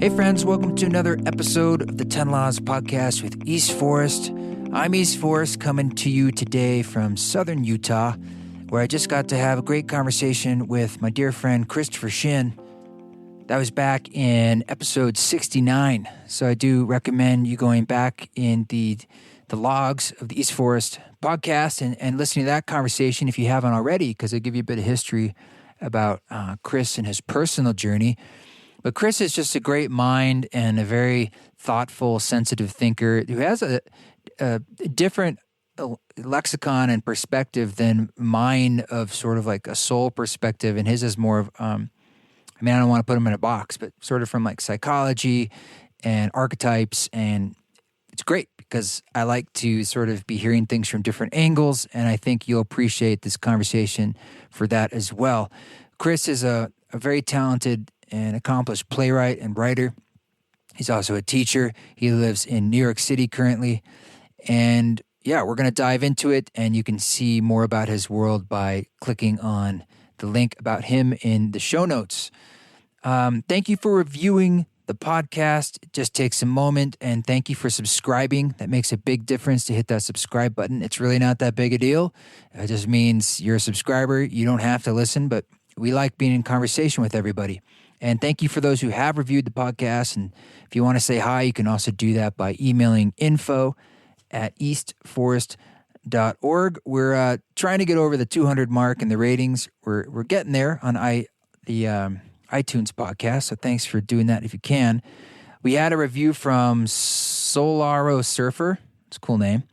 Hey friends, welcome to another episode of the 10 Laws podcast with East Forest. I'm East Forest coming to you today from southern Utah, where I just got to have a great conversation with my dear friend Christopher Shinn. That was back in episode 69, so I do recommend you going back in the logs of the East Forest podcast and listening to that conversation if you haven't already, because it'll give you a bit of history about Chris and his personal journey. But Chris is just a great mind and a very thoughtful, sensitive thinker who has a different lexicon and perspective than mine, of sort of like a soul perspective. And his is more of, I don't want to put him in a box, but sort of from like psychology and archetypes. And it's great because I like to sort of be hearing things from different angles. And I think you'll appreciate this conversation for that as well. Chris is a very talented and accomplished playwright and writer. He's also a teacher. He lives in New York City currently. And yeah, we're going to dive into it, and you can see more about his world by clicking on the link about him in the show notes. Thank you for reviewing the podcast. It just takes a moment, and thank you for subscribing. That makes a big difference to hit that subscribe button. It's really not that big a deal. It just means you're a subscriber. You don't have to listen, but we like being in conversation with everybody. And thank you for those who have reviewed the podcast. And if you want to say hi, you can also do that by emailing info@eastforest.org. We're trying to get over the 200 mark in the ratings. We're getting there on the iTunes podcast, so thanks for doing that if you can. We had a review from Solaro Surfer. It's a cool name.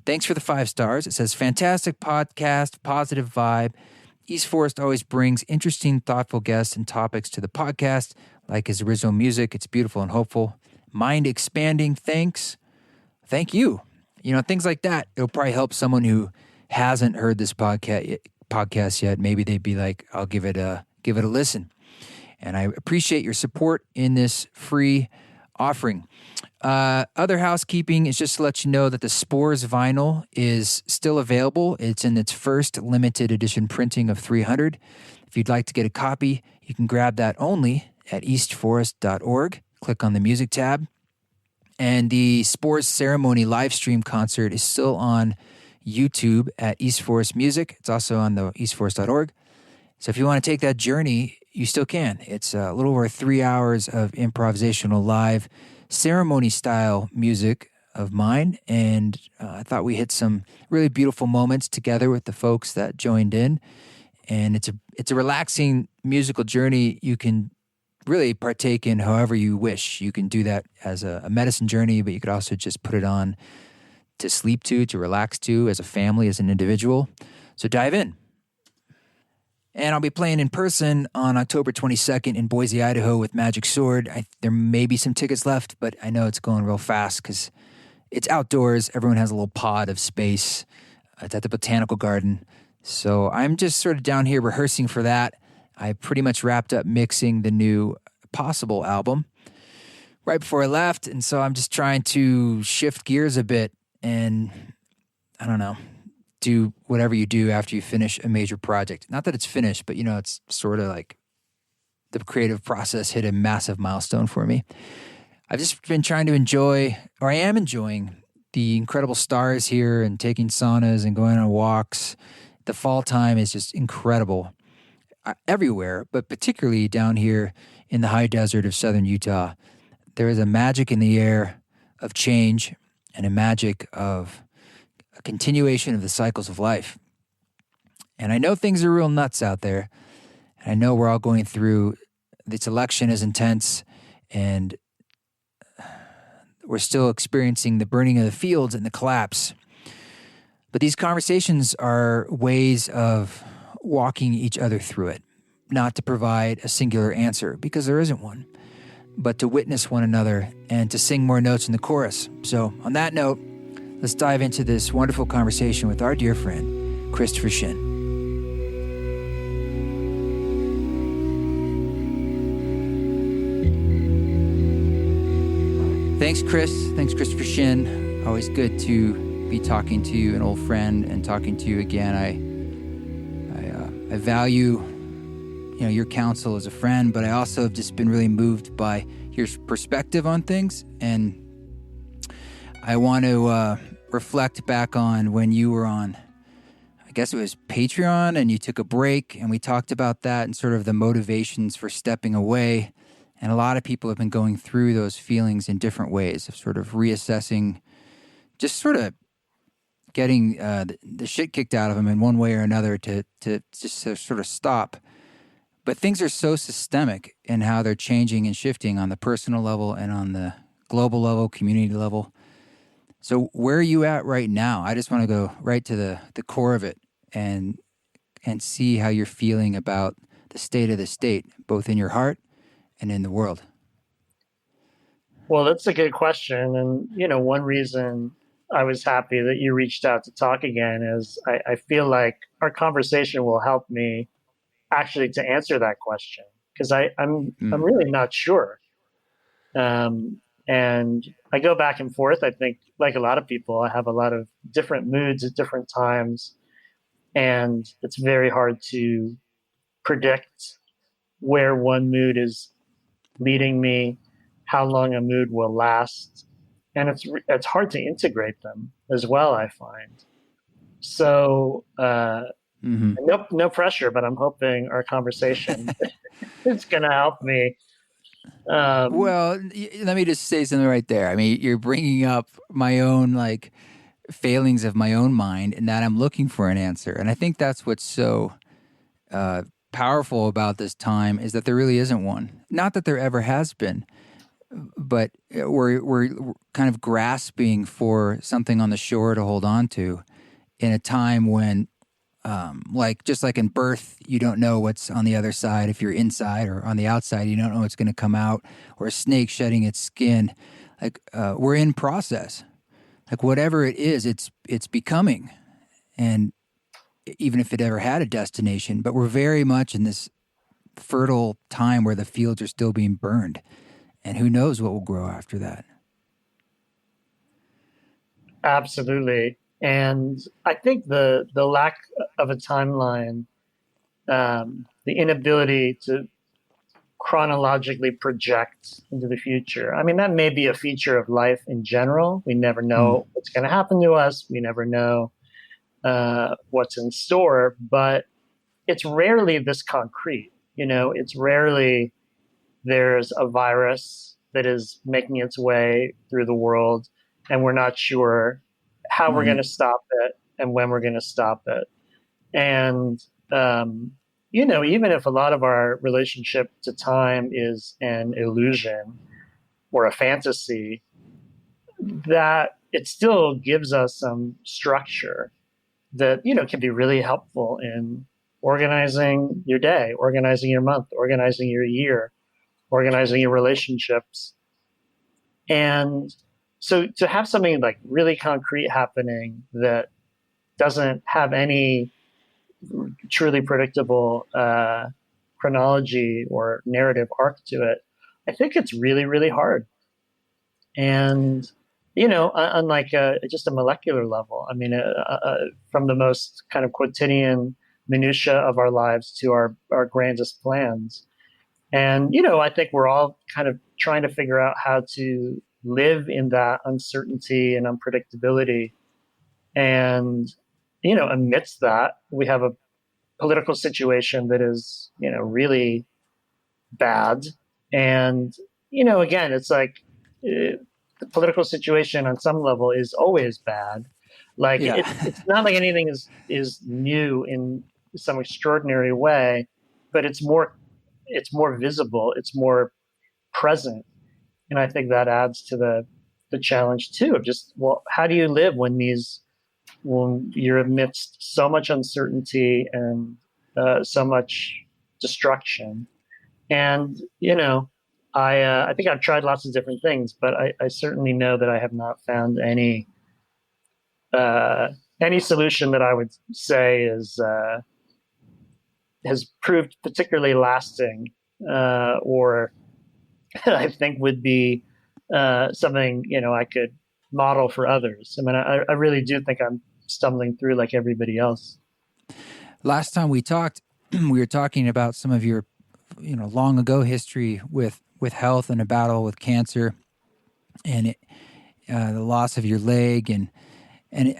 Thanks for the 5 stars. It says, fantastic podcast, positive vibe. East Forest always brings interesting, thoughtful guests and topics to the podcast, like his original music. It's beautiful and hopeful. Mind expanding. Thanks. Thank you. You know, things like that. It'll probably help someone who hasn't heard this podcast yet. Maybe they'd be like, I'll give it a listen. And I appreciate your support in this free offering. Other housekeeping is just to let you know that the Spores vinyl is still available. It's in its first limited edition printing of 300. If you'd like to get a copy, you can grab that only at eastforest.org. Click on the music tab. And the Spores Ceremony live stream concert is still on YouTube at East Forest Music. It's also on the eastforest.org. So if you want to take that journey, you still can. It's a little over 3 hours of improvisational live ceremony-style music of mine, and I thought we hit some really beautiful moments together with the folks that joined in, and it's a relaxing musical journey you can really partake in however you wish. You can do that as a medicine journey, but you could also just put it on to sleep to relax to, as a family, as an individual. So dive in. And I'll be playing in person on October 22nd in Boise, Idaho with Magic Sword. There may be some tickets left, but I know it's going real fast because it's outdoors. Everyone has a little pod of space. It's at the Botanical Garden. So I'm just sort of down here rehearsing for that. I pretty much wrapped up mixing the new Possible album right before I left. And so I'm just trying to shift gears a bit and, I don't know, do whatever you do after you finish a major project. Not that it's finished, but it's sort of like the creative process hit a massive milestone for me. I've just been trying to enjoy, or I am enjoying, the incredible stars here and taking saunas and going on walks. The fall time is just incredible everywhere, but particularly down here in the high desert of southern Utah. There is a magic in the air of change and a magic of a continuation of the cycles of life. And I know things are real nuts out there. And I know we're all going through, this election is intense, and we're still experiencing the burning of the fields and the collapse. But these conversations are ways of walking each other through it, not to provide a singular answer, because there isn't one, but to witness one another and to sing more notes in the chorus. So on that note, let's dive into this wonderful conversation with our dear friend, Christopher Shinn. Thanks, Chris. Thanks, Christopher Shinn. Always good to be talking to you, an old friend, and talking to you again. I value, your counsel as a friend, but I also have just been really moved by your perspective on things. And I want to reflect back on when you were on, I guess it was Patreon, and you took a break, and we talked about that and sort of the motivations for stepping away. And a lot of people have been going through those feelings in different ways of sort of reassessing, just sort of getting the shit kicked out of them in one way or another to just sort of stop. But things are so systemic in how they're changing and shifting on the personal level and on the global level, community level. So where are you at right now? I just want to go right to the core of it and see how you're feeling about the state of the state, both in your heart and in the world. Well, that's a good question. And, one reason I was happy that you reached out to talk again is I feel like our conversation will help me actually to answer that question, because I'm really not sure. And I go back and forth. I think, like a lot of people, I have a lot of different moods at different times, and it's very hard to predict where one mood is leading me, how long a mood will last, and it's hard to integrate them as well, I find. So no pressure, but I'm hoping our conversation is going to help me. Well, let me just say something right there. I mean, you're bringing up my own failings of my own mind, and that I'm looking for an answer. And I think that's what's so powerful about this time, is that there really isn't one. Not that there ever has been, but we're kind of grasping for something on the shore to hold on to in a time when, just like in birth, you don't know what's on the other side. If you're inside or on the outside, you don't know what's going to come out, or a snake shedding its skin. We're in process. Whatever it is, it's becoming. And even if it ever had a destination, but we're very much in this fertile time where the fields are still being burned. And who knows what will grow after that. Absolutely. And I think the lack of a timeline, the inability to chronologically project into the future. I mean, that may be a feature of life in general. We never know what's going to happen to us. We never know what's in store, but it's rarely this concrete. It's rarely there's a virus that is making its way through the world, and we're not sure how we're going to stop it and when we're going to stop it. And, even if a lot of our relationship to time is an illusion or a fantasy, that it still gives us some structure that, can be really helpful in organizing your day, organizing your month, organizing your year, organizing your relationships. And so to have something like really concrete happening that doesn't have any truly predictable chronology or narrative arc to it, I think it's really, really hard. And, on just a molecular level, I mean, from the most kind of quotidian minutia of our lives to our grandest plans. And, I think we're all kind of trying to figure out how to live in that uncertainty and unpredictability. And, amidst that, we have a political situation that is, really bad. And, again, it's like the political situation on some level is always bad. It's not like anything is new in some extraordinary way, but it's more visible, it's more present. And I think that adds to the challenge too, of just, well, how do you live when you're amidst so much uncertainty and so much destruction? And, I think I've tried lots of different things, but I certainly know that I have not found any solution that I would say has proved particularly lasting, or I think would be something, I could model for others. I mean, I really do think I'm stumbling through like everybody else. Last time we talked, we were talking about some of your long ago history with health and a battle with cancer, and the loss of your leg, and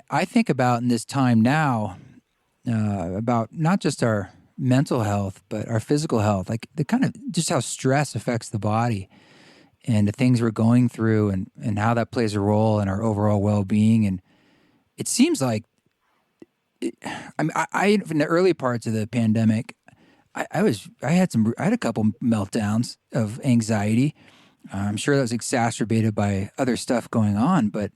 I think about in this time now about not just our mental health but our physical health, like the kind of just how stress affects the body and the things we're going through, and how that plays a role in our overall well-being. And it seems like I in the early parts of the pandemic, I had a couple meltdowns of anxiety. I'm sure that was exacerbated by other stuff going on, but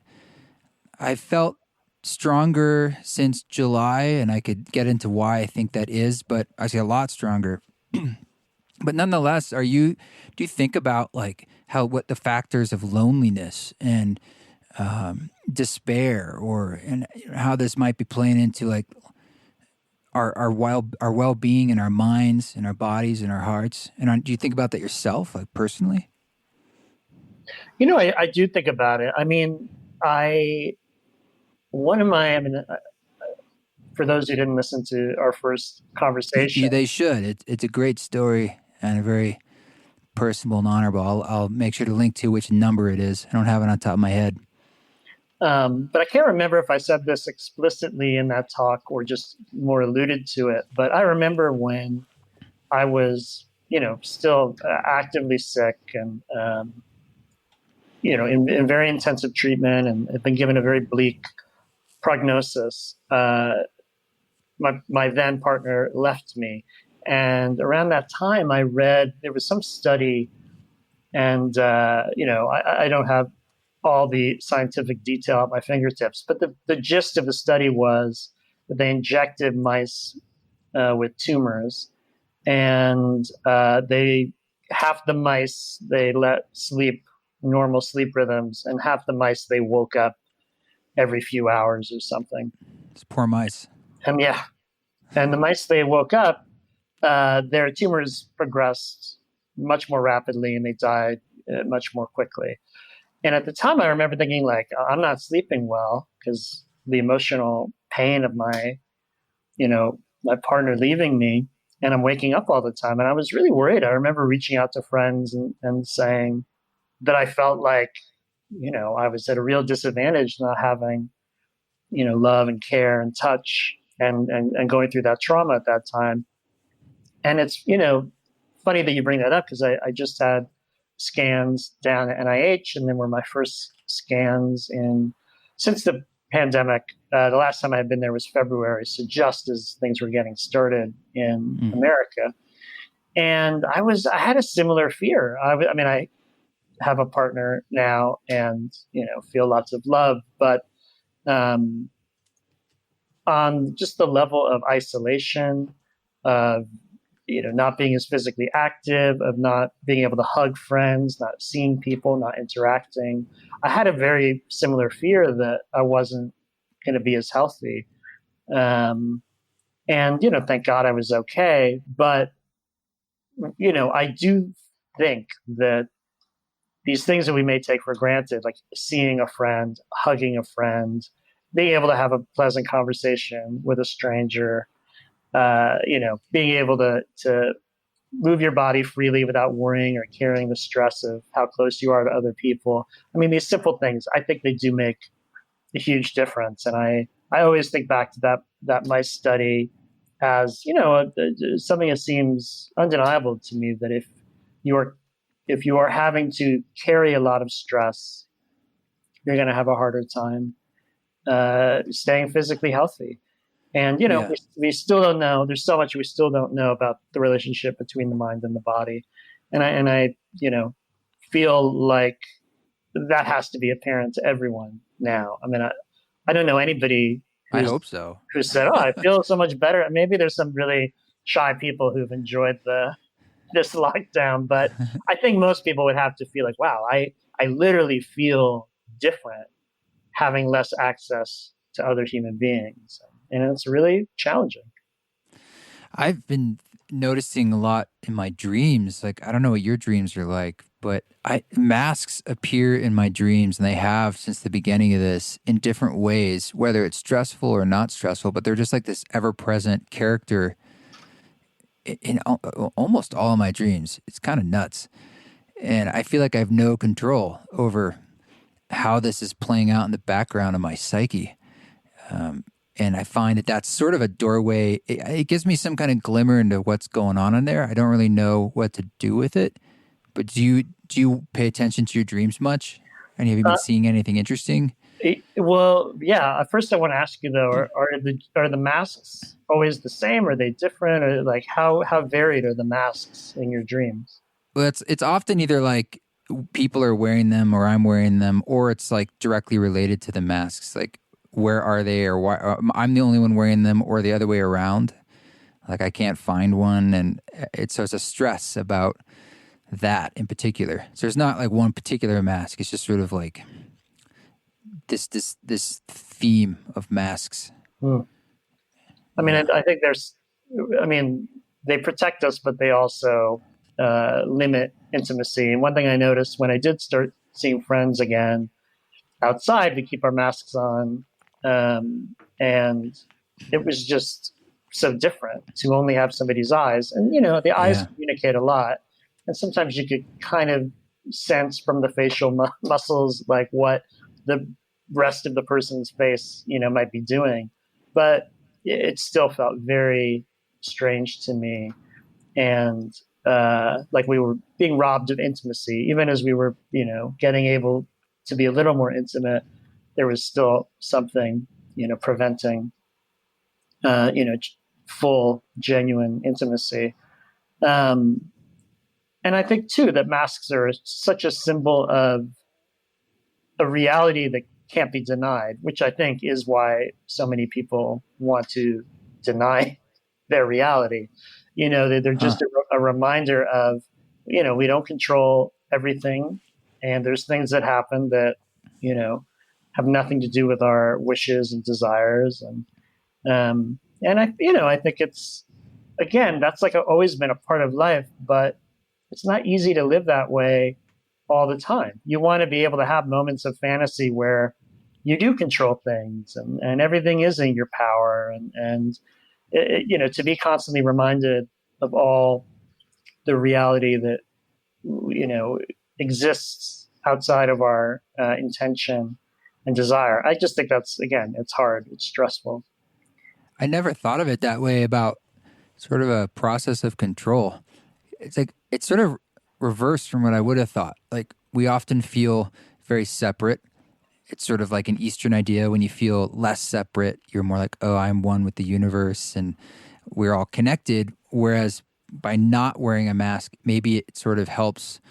I felt stronger since July, and I could get into why I think that is, but I say a lot stronger. But nonetheless, do you think about like what the factors of loneliness and despair, and how this might be playing into like our well-being in our minds and our bodies and our hearts? And do you think about that yourself, like personally? I do think about it. I mean, for those who didn't listen to our first conversation, they should. It's a great story and a very personable and honorable. I'll make sure to link to which number it is. I don't have it on top of my head. But I can't remember if I said this explicitly in that talk or just more alluded to it. But I remember when I was, still actively sick and, in very intensive treatment, and had been given a very bleak prognosis. My then partner left me. And around that time, I read there was some study, and, I don't have all the scientific detail at my fingertips, but the gist of the study was that they injected mice with tumors, and half the mice they let sleep normal sleep rhythms, and half the mice they woke up every few hours or something. It's poor mice. And the mice they woke up, their tumors progressed much more rapidly, and they died much more quickly. And at the time, I remember thinking, like, I'm not sleeping well because the emotional pain of my partner leaving me, and I'm waking up all the time. And I was really worried. I remember reaching out to friends and saying that I felt like, I was at a real disadvantage not having, love and care and touch and going through that trauma at that time. And it's, funny that you bring that up, because I just had scans down at NIH, and then were my first scans since the pandemic. The last time I had been there was February, so just as things were getting started in America. And I had a similar fear. I have a partner now, and feel lots of love, but on just the level of isolation, of not being as physically active, of not being able to hug friends, not seeing people, not interacting, I had a very similar fear that I wasn't going to be as healthy. And thank God I was okay. But I do think that these things that we may take for granted, like seeing a friend, hugging a friend, being able to have a pleasant conversation with a stranger, being able to move your body freely without worrying or carrying the stress of how close you are to other people. I mean, these simple things, I think they do make a huge difference. And I always think back to that mice study as, something that seems undeniable to me, that if you are having to carry a lot of stress, you're going to have a harder time staying physically healthy. And, we still don't know. There's so much we still don't know about the relationship between the mind and the body. And I feel like that has to be apparent to everyone now. I mean, I don't know anybody I hope so. who said, I feel so much better. Maybe there's some really shy people who've enjoyed this lockdown, but I think most people would have to feel like, wow, I literally feel different having less access to other human beings. And it's really challenging. I've been noticing a lot in my dreams. Like, I don't know what your dreams are like, but masks appear in my dreams, and they have since the beginning of this, in different ways, whether it's stressful or not stressful, but they're just like this ever-present character in almost all of my dreams. It's kind of nuts. And I feel like I have no control over how this is playing out in the background of my psyche. And I find that that's sort of a doorway. It gives me some kind of glimmer into what's going on in there. I don't really know what to do with it. But do you pay attention to your dreams much? And have you been seeing anything interesting? Well, yeah. First, I want to ask you though: are the masks always the same? Are they different? Or like how varied are the masks in your dreams? Well, it's often either like people are wearing them or I'm wearing them, or it's like directly related to the masks. Like where are they, or why I'm the only one wearing them, or the other way around. Like I can't find one, and it's a stress about that in particular. So there's not like one particular mask. It's just sort of like this theme of masks. Hmm. I mean, I think I mean, they protect us, but they also limit intimacy. And one thing I noticed when I did start seeing friends again outside, we keep our masks on, and it was just so different to only have somebody's eyes. And the eyes communicate a lot, and sometimes you could kind of sense from the facial muscles like what the rest of the person's face might be doing, but it still felt very strange to me, and like we were being robbed of intimacy. Even as we were getting able to be a little more intimate, there was still something preventing full genuine intimacy. And I think too that masks are such a symbol of a reality that can't be denied, which I think is why so many people want to deny their reality. They're just a reminder of, we don't control everything, and there's things that happen that, have nothing to do with our wishes and desires. And I think it's, again, that's like always been a part of life, but it's not easy to live that way all the time. You want to be able to have moments of fantasy where you do control things, and everything is in your power, and to be constantly reminded of all the reality that exists outside of our intention and desire. I just think that's, again, it's hard, it's stressful. I never thought of it that way, about sort of a process of control. It's like it's sort of reversed from what I would have thought. Like we often feel very separate. It's sort of like an Eastern idea. When you feel less separate, you're more like, oh, I'm one with the universe and we're all connected. Whereas by not wearing a mask, maybe it sort of helps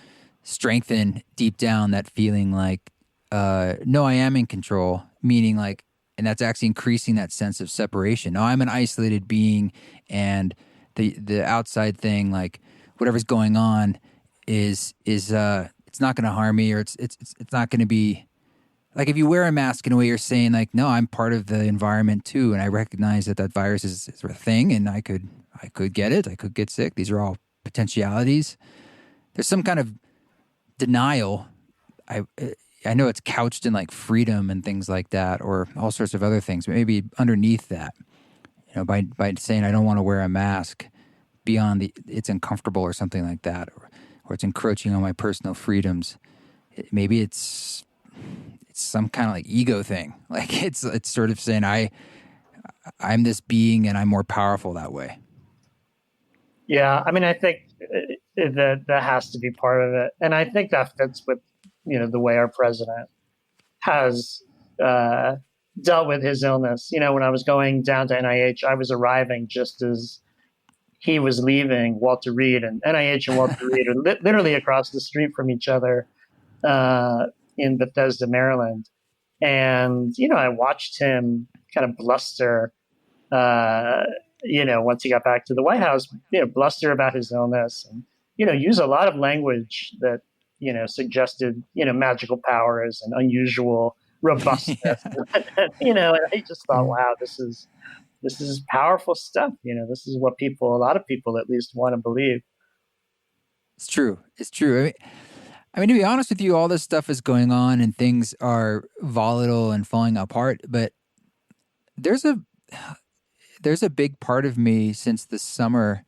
strengthen deep down that feeling like, no, I am in control, meaning like, and that's actually increasing that sense of separation. No, I'm an isolated being, and the outside thing, like whatever's going on is it's not going to harm me, or it's not going to be like, if you wear a mask in a way, you're saying like, no, I'm part of the environment too, and I recognize that virus is a thing, and I could get it, I could get sick. These are all potentialities. There's some kind of denial. I know it's couched in like freedom and things like that, or all sorts of other things. But maybe underneath that, by saying I don't want to wear a mask, beyond it's uncomfortable or something like that, or it's encroaching on my personal freedoms. Maybe it's some kind of like ego thing. Like it's sort of saying I'm this being and I'm more powerful that way. Yeah, I mean, I think that has to be part of it, and I think that fits with the way our president has dealt with his illness. When I was going down to NIH, I was arriving just as he was leaving Walter Reed, and NIH and Walter Reed are literally across the street from each other in Bethesda, Maryland. And, I watched him kind of bluster, once he got back to the White House, bluster about his illness and, use a lot of language that, suggested, magical powers and unusual robustness. And I just thought, wow, this is powerful stuff. This is what a lot of people at least want to believe. It's true. It's true. I mean, to be honest with you, all this stuff is going on and things are volatile and falling apart. But there's a big part of me since the summer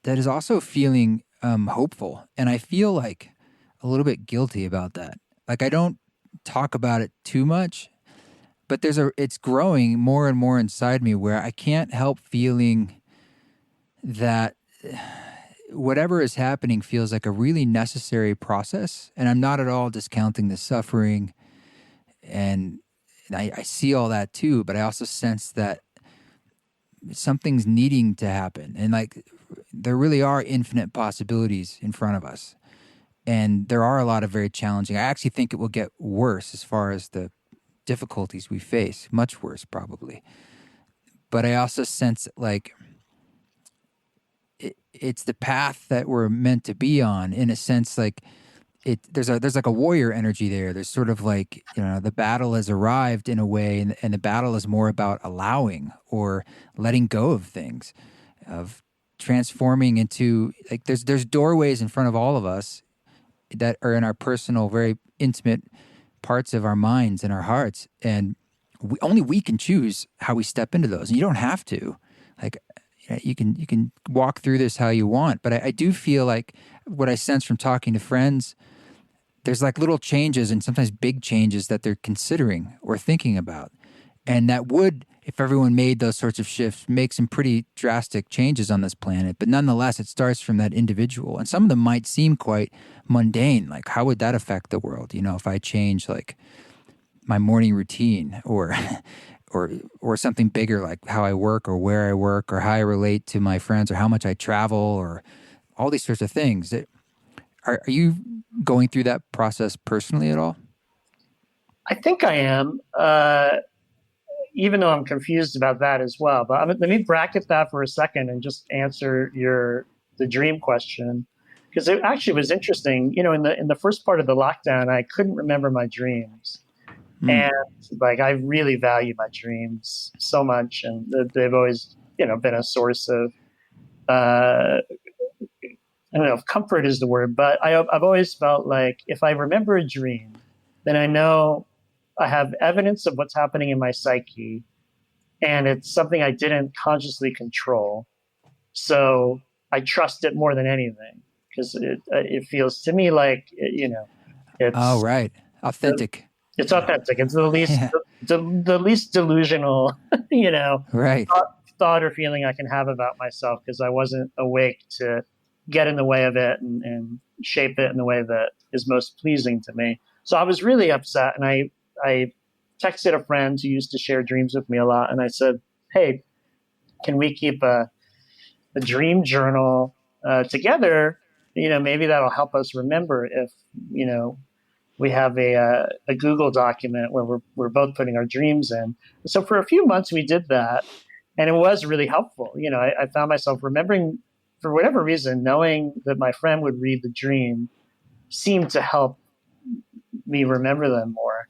that is also feeling hopeful. And I feel like a little bit guilty about that. Like I don't talk about it too much, but it's growing more and more inside me where I can't help feeling that whatever is happening feels like a really necessary process. And I'm not at all discounting the suffering. And I see all that too, but I also sense that something's needing to happen. And like, there really are infinite possibilities in front of us. And there are a lot of very challenging. I actually think it will get worse as far as the difficulties we face, much worse probably. But I also sense like it's the path that we're meant to be on, in a sense. Like there's like a warrior energy there. There's sort of like, the battle has arrived in a way, and the battle is more about allowing or letting go of things, of transforming into, like, there's doorways in front of all of us that are in our personal, very intimate parts of our minds and our hearts. And only we can choose how we step into those. And you don't have to. Like, you can walk through this how you want. But I do feel like what I sense from talking to friends, there's like little changes and sometimes big changes that they're considering or thinking about. And that would, if everyone made those sorts of shifts, make some pretty drastic changes on this planet. But nonetheless, it starts from that individual. And some of them might seem quite mundane. Like, how would that affect the world? If I change like my morning routine or something bigger, like how I work or where I work or how I relate to my friends or how much I travel or all these sorts of things. Are you going through that process personally at all? I think I am. Even though I'm confused about that as well. But let me bracket that for a second and just answer the dream question, because it actually was interesting. In the first part of the lockdown, I couldn't remember my dreams, and like I really value my dreams so much, and they've always been a source of I don't know if comfort is the word, but I've always felt like if I remember a dream, then I know I have evidence of what's happening in my psyche, and it's something I didn't consciously control. So I trust it more than anything, because it feels to me like, it's... Oh, right. Authentic. It's authentic. It's the least, the least delusional, right. thought or feeling I can have about myself, because I wasn't awake to get in the way of it and shape it in the way that is most pleasing to me. So I was really upset, and I texted a friend who used to share dreams with me a lot, and I said, "Hey, can we keep a dream journal together? Maybe that'll help us remember if we have a Google document where we're both putting our dreams in." So for a few months we did that, and it was really helpful. I found myself remembering, for whatever reason, knowing that my friend would read the dream seemed to help me remember them more.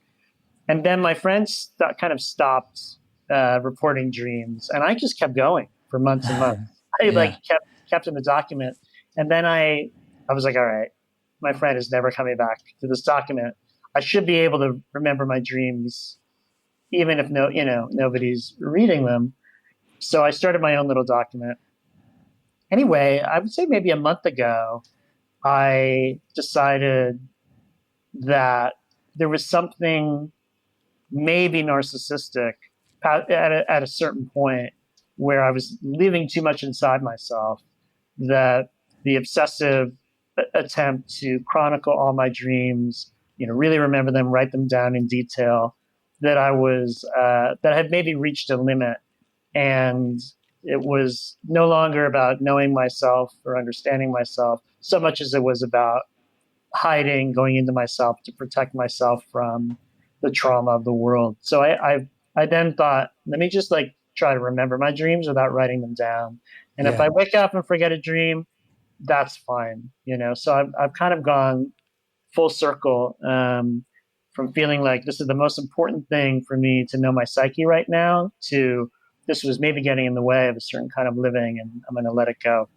And then my friends kind of stopped reporting dreams, and I just kept going for months and months. I kept in the document, and then I was like, all right, my friend is never coming back to this document. I should be able to remember my dreams, even if nobody's reading them. So I started my own little document. Anyway, I would say maybe a month ago, I decided that there was something maybe narcissistic at a certain point where I was living too much inside myself, that the obsessive attempt to chronicle all my dreams, really remember them, write them down in detail, that I had maybe reached a limit, and it was no longer about knowing myself or understanding myself so much as it was about hiding, going into myself to protect myself from the trauma of the world. So I then thought, let me just try to remember my dreams without writing them down. And if I wake up and forget a dream, that's fine. So I've kind of gone full circle from feeling like this is the most important thing for me to know my psyche right now, to this was maybe getting in the way of a certain kind of living, and I'm going to let it go.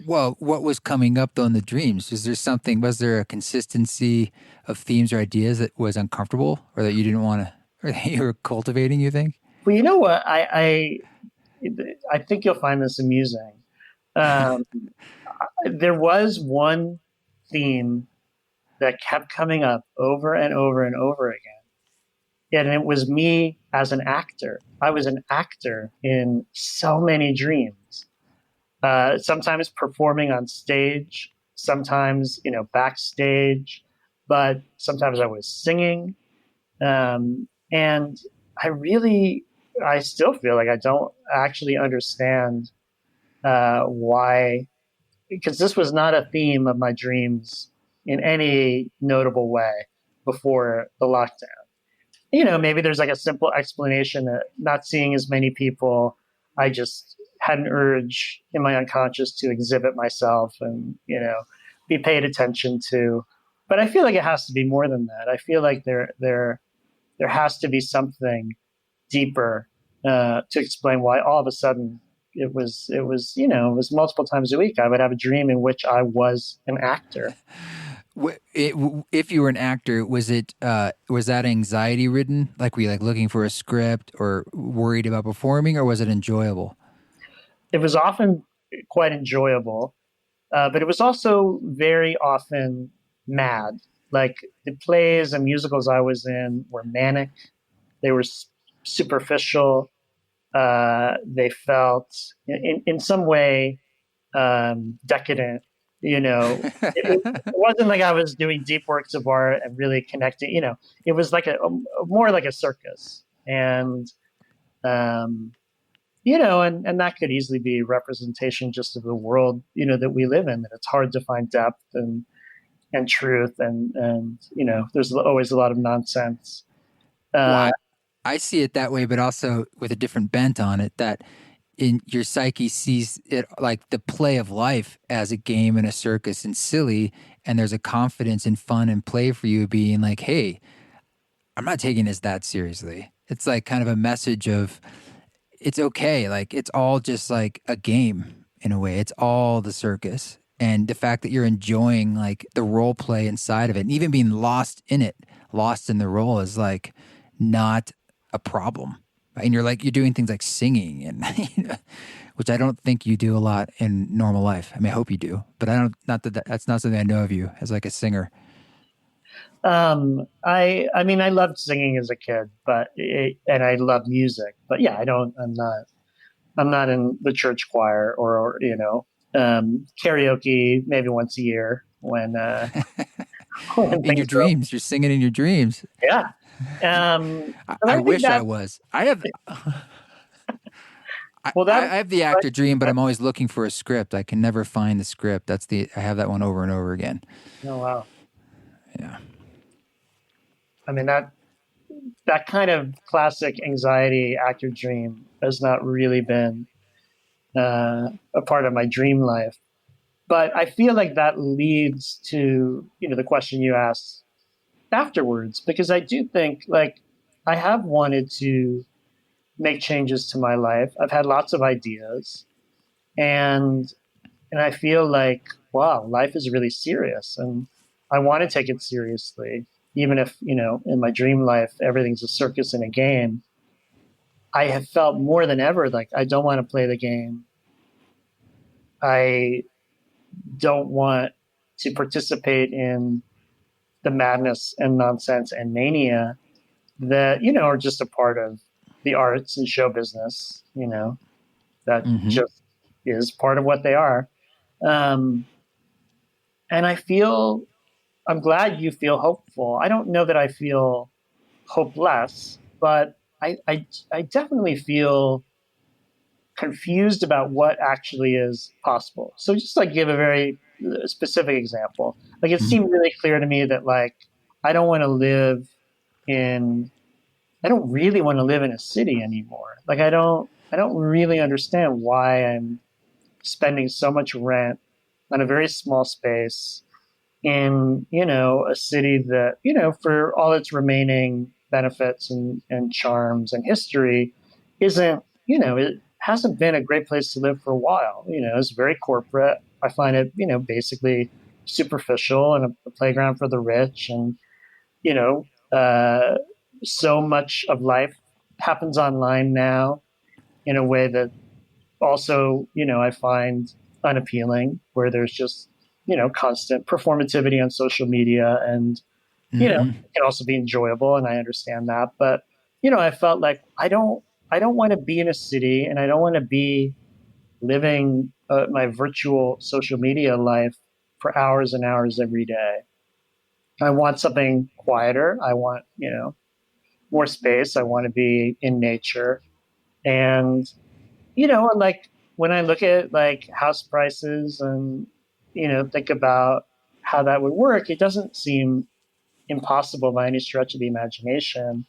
Well, what was coming up though in the dreams? Was there a consistency of themes or ideas that was uncomfortable, or that you didn't want to, or that you were cultivating, you think? Well, you know what? I think you'll find this amusing. Um, there was one theme that kept coming up over and over and over again. And it was me as an actor. I was an actor in so many dreams. Sometimes performing on stage, sometimes, backstage, but sometimes I was singing. And I still feel like I don't actually understand why, because this was not a theme of my dreams in any notable way before the lockdown. Maybe there's like a simple explanation that not seeing as many people, I just had an urge in my unconscious to exhibit myself and, be paid attention to. But I feel like it has to be more than that. I feel like there has to be something deeper to explain why all of a sudden it was multiple times a week I would have a dream in which I was an actor. If you were an actor, was that anxiety ridden? Like, were you like looking for a script or worried about performing, or was it enjoyable? It was often quite enjoyable, but it was also very often mad. Like the plays and musicals I was in were manic. They were superficial. They felt in some way decadent. It wasn't like I was doing deep works of art and really connecting. It was like a more like a circus, and and that could easily be representation just of the world that we live in. That it's hard to find depth and truth, and there's always a lot of nonsense. Well, Uh, I see it that way, but also with a different bent on it. That in your psyche sees it like the play of life as a game and a circus and silly, and there's a confidence and fun and play for you being like, hey, I'm not taking this that seriously. It's like kind of a message of it's okay. Like it's all just like a game in a way. It's all the circus. And the fact that you're enjoying like the role play inside of it and even being lost in it, lost in the role is like not a problem. Right? And you're doing things like singing and which I don't think you do a lot in normal life. I mean, I hope you do, but I don't, not that that's not something I know of you as like a singer. I mean, I loved singing as a kid, and I love music, but yeah, I'm not in the church choir or karaoke maybe once a year when, when In your things go. dreams, you're singing in your dreams. Yeah. But I I think wish I that, was. I have well, I that, have the actor dream, but I'm always looking for a script. I can never find the script. I have that one over and over again. oh, wow. Yeah. I mean, that kind of classic anxiety actor dream has not really been, a part of my dream life. But I feel like that leads to, the question you asked afterwards, because I do think like I have wanted to make changes to my life. I've had lots of ideas, and I feel like, wow, life is really serious, and I want to take it seriously, even if in my dream life everything's a circus and a game. I have felt more than ever like I don't want to play the game. I don't want to participate in the madness and nonsense and mania that are just a part of the arts and show business. That Mm-hmm. just is part of what they are. Um, and I'm glad you feel hopeful. I don't know that I feel hopeless, but I definitely feel confused about what actually is possible. So just like give a very specific example. Like it Mm-hmm. seemed really clear to me that like I don't want to live in I don't really want to live in a city anymore. Like I don't really understand why I'm spending so much rent on a very small space in, a city that, for all its remaining benefits and charms and history isn't, it hasn't been a great place to live for a while. It's very corporate. I find it, basically superficial and a playground for the rich. And, you know, uh, so much of life happens online now in a way that also, I find unappealing, where there's just, constant performativity on social media, and, Mm-hmm. it can also be enjoyable. And I understand that. But, I felt like I don't want to be in a city, and I don't want to be living my virtual social media life for hours and hours every day. I want something quieter. I want, more space. I want to be in nature. And, and like when I look at like house prices and, think about how that would work, it doesn't seem impossible by any stretch of the imagination.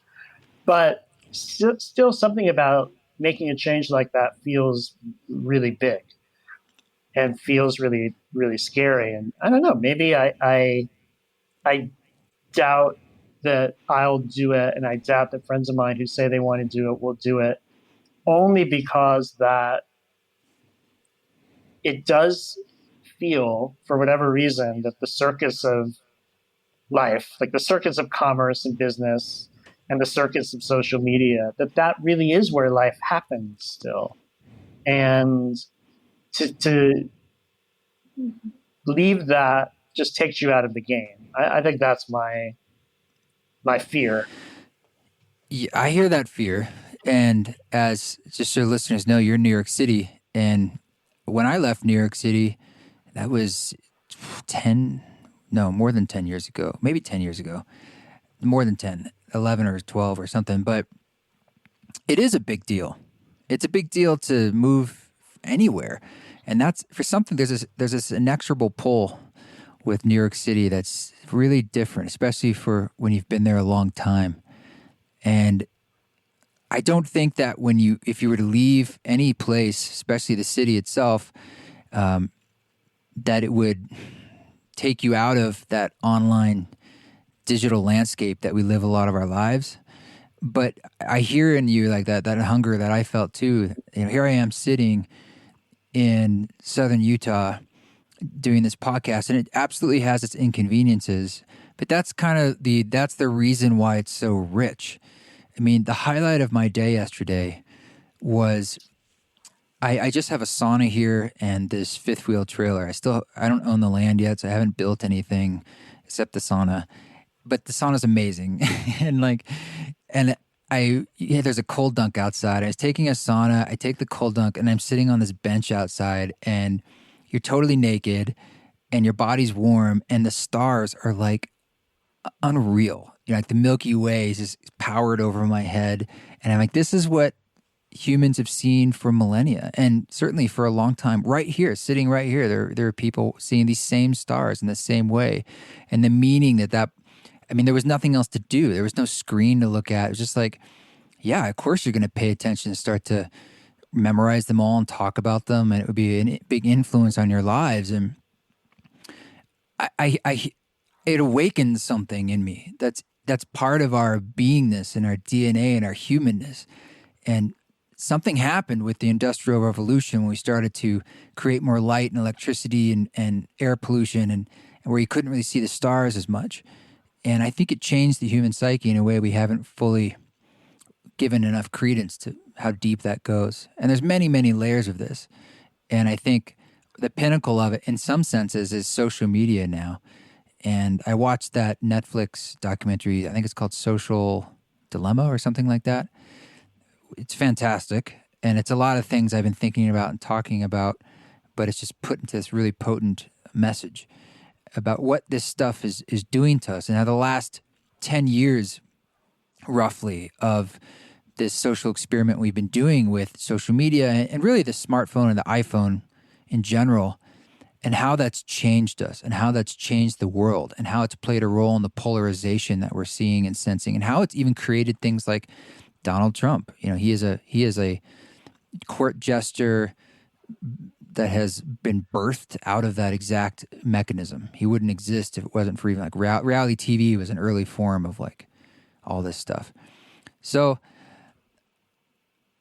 But still something about making a change like that feels really big and feels really, really scary. And I don't know, maybe I doubt that I'll do it. And I doubt that friends of mine who say they want to do it will do it, only because that it does feel, for whatever reason, that the circus of life, like the circus of commerce and business and the circus of social media, that really is where life happens still. And to leave that just takes you out of the game. I think that's my fear. Yeah, I hear that fear. And as just so listeners know, you're in New York City. And when I left New York City, that was 10, no, more than 10 years ago, maybe 10 years ago, more than 10, 11 or 12 or something. But it is a big deal. It's a big deal to move anywhere. And that's for something, there's this inexorable pull with New York City that's really different, especially for when you've been there a long time. And I don't think that if you were to leave any place, especially the city itself, that it would take you out of that online digital landscape that we live a lot of our lives. But I hear in you like that hunger that I felt too. Here I am sitting in southern Utah doing this podcast, and it absolutely has its inconveniences. But that's that's the reason why it's so rich. I mean, the highlight of my day yesterday was I just have a sauna here and this fifth wheel trailer. I don't own the land yet, so I haven't built anything except the sauna. But the sauna's amazing. There's a cold dunk outside. I was taking a sauna, I take the cold dunk, and I'm sitting on this bench outside, and you're totally naked and your body's warm, and the stars are like unreal. Like the Milky Way is just powered over my head. And I'm like, this is what humans have seen for millennia, and certainly for a long time. Right here, sitting right here, there are people seeing these same stars in the same way. And the meaning there was nothing else to do. There was no screen to look at. It was just like, yeah, of course you're going to pay attention and start to memorize them all and talk about them. And it would be a big influence on your lives. And it awakens something in me that's part of our beingness and our DNA and our humanness. And something happened with the Industrial Revolution when we started to create more light and electricity and air pollution and where you couldn't really see the stars as much. And I think it changed the human psyche in a way we haven't fully given enough credence to how deep that goes. And there's many, many layers of this. And I think the pinnacle of it in some senses is social media now. And I watched that Netflix documentary, I think it's called Social Dilemma or something like that. It's fantastic. And it's a lot of things I've been thinking about and talking about, but it's just put into this really potent message about what this stuff is doing to us. And how the last 10 years, roughly, of this social experiment we've been doing with social media and really the smartphone and the iPhone in general, and how that's changed us and how that's changed the world and how it's played a role in the polarization that we're seeing and sensing, and how it's even created things like Donald Trump. He is a court jester that has been birthed out of that exact mechanism. He wouldn't exist if it wasn't for even like reality TV was an early form of like all this stuff. So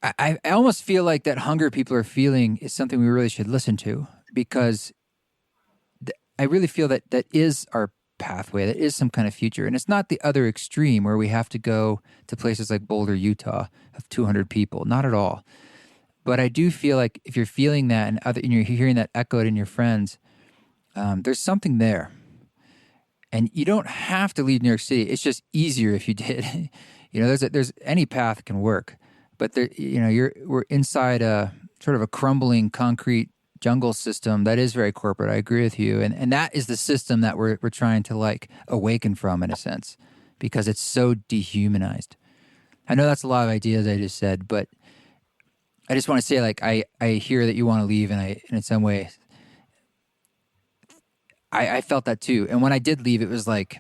I almost feel like that hunger people are feeling is something we really should listen to, because I really feel that is our pathway. That is some kind of future. And it's not the other extreme where we have to go to places like Boulder, Utah of 200 people. Not at all. But I do feel like if you're feeling that and you're hearing that echoed in your friends, there's something there. And you don't have to leave New York City. It's just easier if you did. There's any path can work, but we're inside a sort of a crumbling concrete jungle system that is very corporate. I agree with you, and that is the system that we're trying to like awaken from in a sense, because it's so dehumanized. I know that's a lot of ideas I just said, but I just want to say, like, I hear that you want to leave, and in some way, I felt that too. And when I did leave, it was like,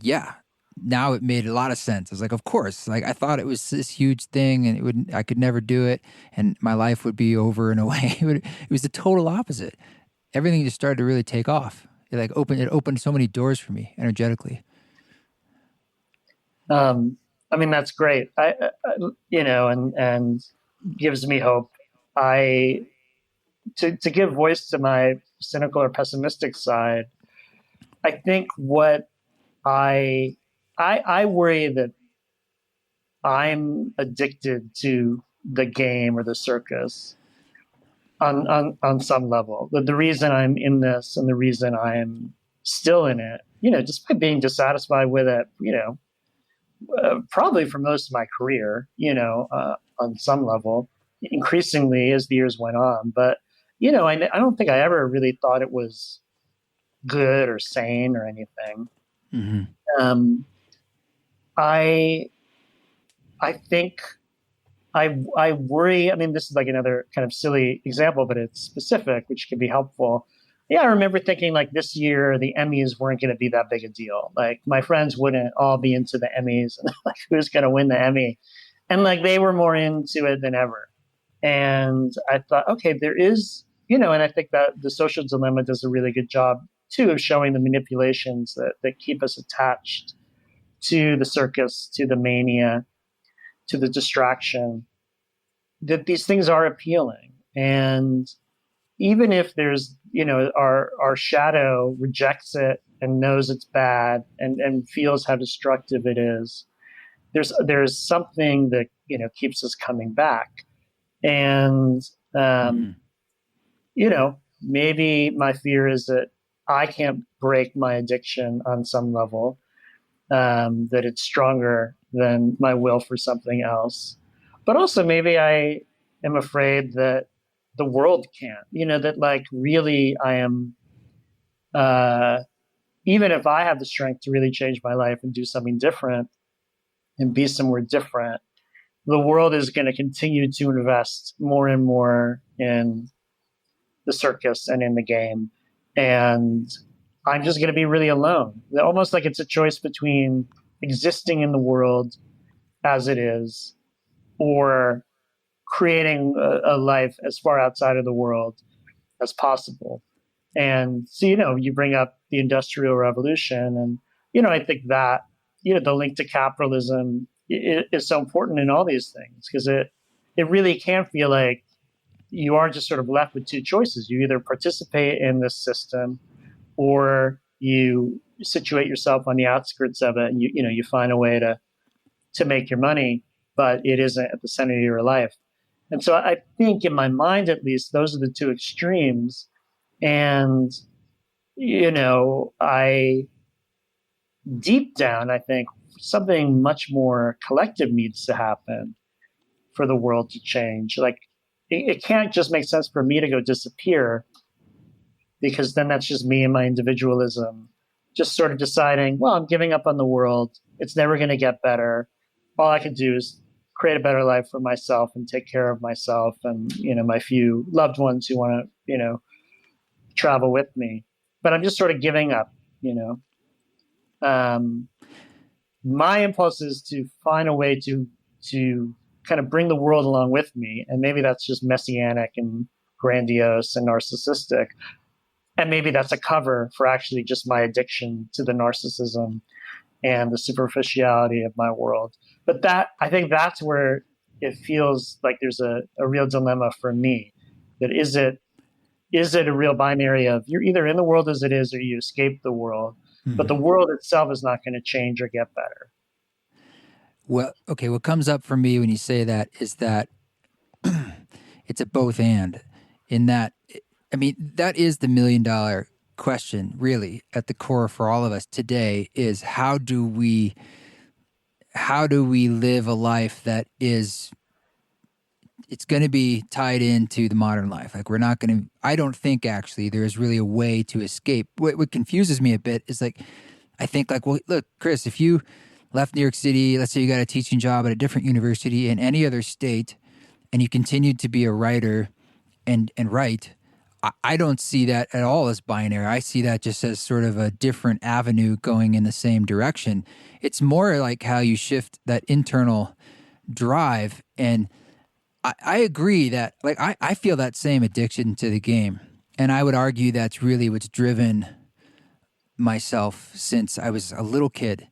yeah, now it made a lot of sense. I was like, of course. Like, I thought it was this huge thing, and I could never do it, and my life would be over in a way. It was the total opposite. Everything just started to really take off. It opened so many doors for me energetically. I mean, that's great. And gives me hope. To give voice to my cynical or pessimistic side, I think what I worry that I'm addicted to the game or the circus on some level. The reason I'm in this and the reason I'm still in it, despite being dissatisfied with it, probably for most of my career, on some level, increasingly as the years went on. But, I don't think I ever really thought it was good or sane or anything. Mm-hmm. I think I worry. I mean, this is like another kind of silly example, but it's specific, which can be helpful. Yeah, I remember thinking like this year the Emmys weren't going to be that big a deal. Like my friends wouldn't all be into the Emmys, and like who's going to win the Emmy, and like they were more into it than ever. And I thought, okay, there is, and I think that The Social Dilemma does a really good job too of showing the manipulations that keep us attached to the circus, to the mania, to the distraction, that these things are appealing. And even if there's, our shadow rejects it and knows it's bad and feels how destructive it is, there's something that, keeps us coming back. And, maybe my fear is that I can't break my addiction on some level, that it's stronger than my will for something else. But also maybe I am afraid that the world can't, that like really I am, even if I have the strength to really change my life and do something different and be somewhere different, the world is going to continue to invest more and more in the circus and in the game. And I'm just going to be really alone. Almost like it's a choice between existing in the world as it is or creating a life as far outside of the world as possible. And so, you bring up the Industrial Revolution, and, I think that, the link to capitalism is so important in all these things, because it really can feel like you are just sort of left with two choices. You either participate in this system or you situate yourself on the outskirts of it, and you find a way to make your money, but it isn't at the center of your life. And so I think in my mind, at least, those are the two extremes. And, I deep down, I think something much more collective needs to happen for the world to change. Like it can't just make sense for me to go disappear, because then that's just me and my individualism, just sort of deciding, well, I'm giving up on the world. It's never going to get better. All I can do is create a better life for myself and take care of myself and, my few loved ones who want to, travel with me. But I'm just sort of giving up, my impulse is to find a way to kind of bring the world along with me. And maybe that's just messianic and grandiose and narcissistic. And maybe that's a cover for actually just my addiction to the narcissism and the superficiality of my world. But I think that's where it feels like there's a real dilemma for me. That is it a real binary of you're either in the world as it is or you escape the world, but the world itself is not going to change or get better. Well, okay, what comes up for me when you say that is that it's a both and in that, I mean, that is the $1,000,000 question really at the core for all of us today is how do we live a life that is, it's going to be tied into the modern life. Like we're not going to, I don't think actually there is really a way to escape. What confuses me a bit is like, I think like, well, look, Chris, if you left New York City, let's say you got a teaching job at a different university in any other state, and you continued to be a writer and write, I don't see that at all as binary. I see that just as sort of a different avenue going in the same direction. It's more like how you shift that internal drive. And I agree that, like, I feel that same addiction to the game. And I would argue that's really what's driven myself since I was a little kid.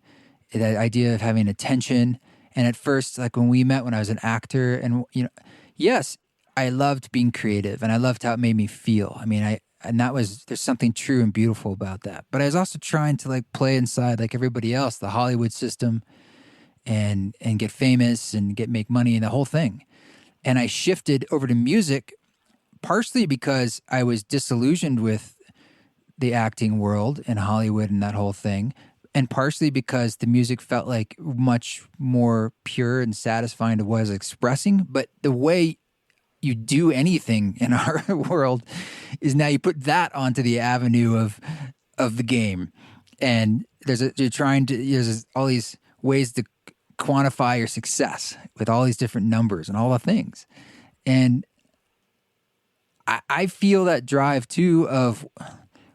That idea of having attention. And at first, like when we met when I was an actor, and, you know, yes, I loved being creative and I loved how it made me feel. I mean, there's something true and beautiful about that. But I was also trying to like play inside like everybody else, the Hollywood system and get famous and make money and the whole thing. And I shifted over to music partially because I was disillusioned with the acting world and Hollywood and that whole thing. And partially because the music felt like much more pure and satisfying to what I was expressing. But the way you do anything in our world is now you put that onto the avenue of the game. And there's all these ways to quantify your success with all these different numbers and all the things. And I feel that drive too of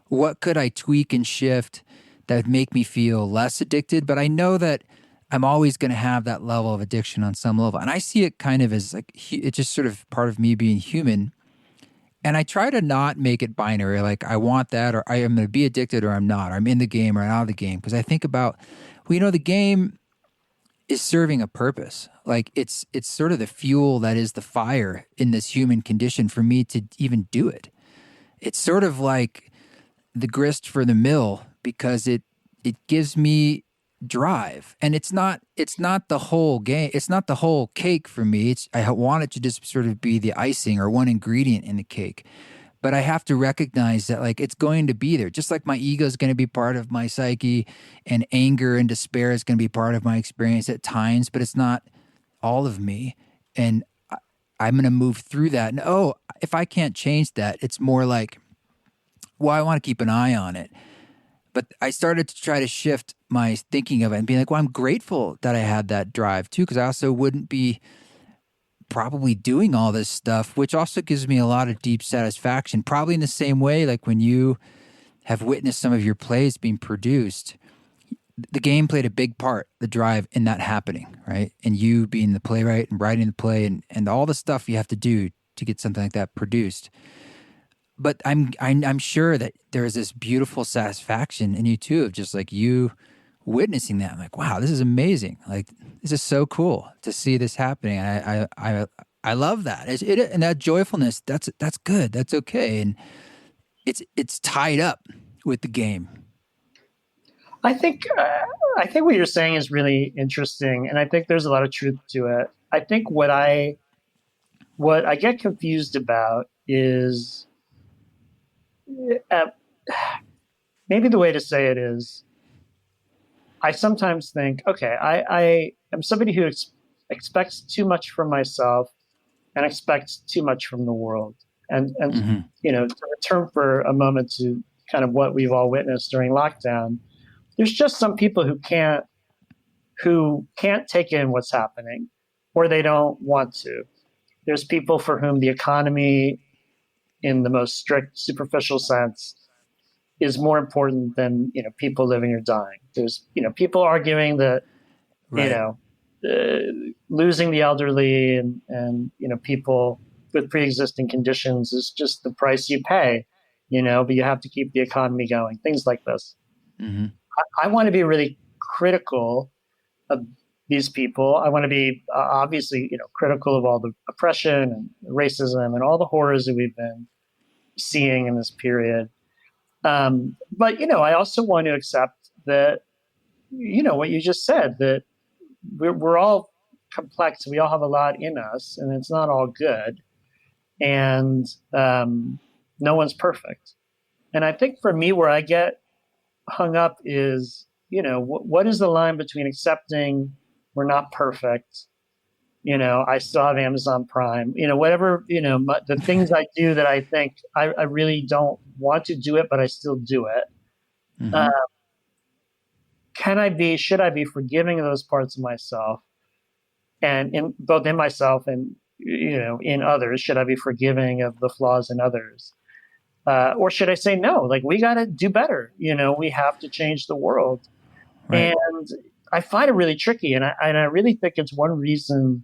what could I tweak and shift that would make me feel less addicted. But I know that I'm always going to have that level of addiction on some level. And I see it kind of as like, it's just sort of part of me being human. And I try to not make it binary. Like I want that, or I am going to be addicted or I'm not, or I'm in the game or I'm out of the game. Because I think about, well, you know, the game is serving a purpose. Like it's sort of the fuel that is the fire in this human condition for me to even do it. It's sort of like the grist for the mill because it gives me drive. And it's not the whole game. It's not the whole cake for me. I want it to just sort of be the icing or one ingredient in the cake. But I have to recognize that like it's going to be there. Just like my ego is going to be part of my psyche and anger and despair is going to be part of my experience at times, but it's not all of me. And I'm going to move through that. And if I can't change that, it's more like, well, I want to keep an eye on it. But I started to try to shift my thinking of it and be like, well, I'm grateful that I had that drive too, because I also wouldn't be probably doing all this stuff, which also gives me a lot of deep satisfaction. Probably in the same way, like when you have witnessed some of your plays being produced, the game played a big part, the drive in that happening, right? And you being the playwright and writing the play and all the stuff you have to do to get something like that produced. But I'm sure that there is this beautiful satisfaction in you too, of just like you witnessing that. I'm like, wow, this is amazing. Like this is so cool to see this happening. And I love that. And that joyfulness, that's good. That's okay. And it's tied up with the game. I think what you're saying is really interesting, and I think there's a lot of truth to it. I think what I get confused about is maybe the way to say it is, I sometimes think, okay, I am somebody who expects too much from myself and expects too much from the world. And Mm-hmm. You know, to return for a moment to kind of what we've all witnessed during lockdown, there's just some people who can't take in what's happening, or they don't want to. There's people for whom the economy, in the most strict, superficial sense, is more important than, you know, people living or dying. There's, you know, people arguing that, Right. you know, losing the elderly and you know, people with pre-existing conditions is just the price you pay, you know, but you have to keep the economy going. Things like this. Mm-hmm. I want to be really critical of these people. I want to be obviously, you know, critical of all the oppression and racism and all the horrors that we've been seeing in this period. But, you know, I also want to accept that, you know, what you just said, that we're all complex. We all have a lot in us, and it's not all good. and no one's perfect. And I think for me, where I get hung up is, what is the line between accepting we're not perfect? I still have Amazon Prime, whatever, the things I do that I think I really don't want to do it, but I still do it. Mm-hmm. Should I be forgiving of those parts of myself, and both in myself and, in others? Should I be forgiving of the flaws in others? Or should I say, no, like, we got to do better. We have to change the world. Right. And I find it really tricky. And I really think it's one reason.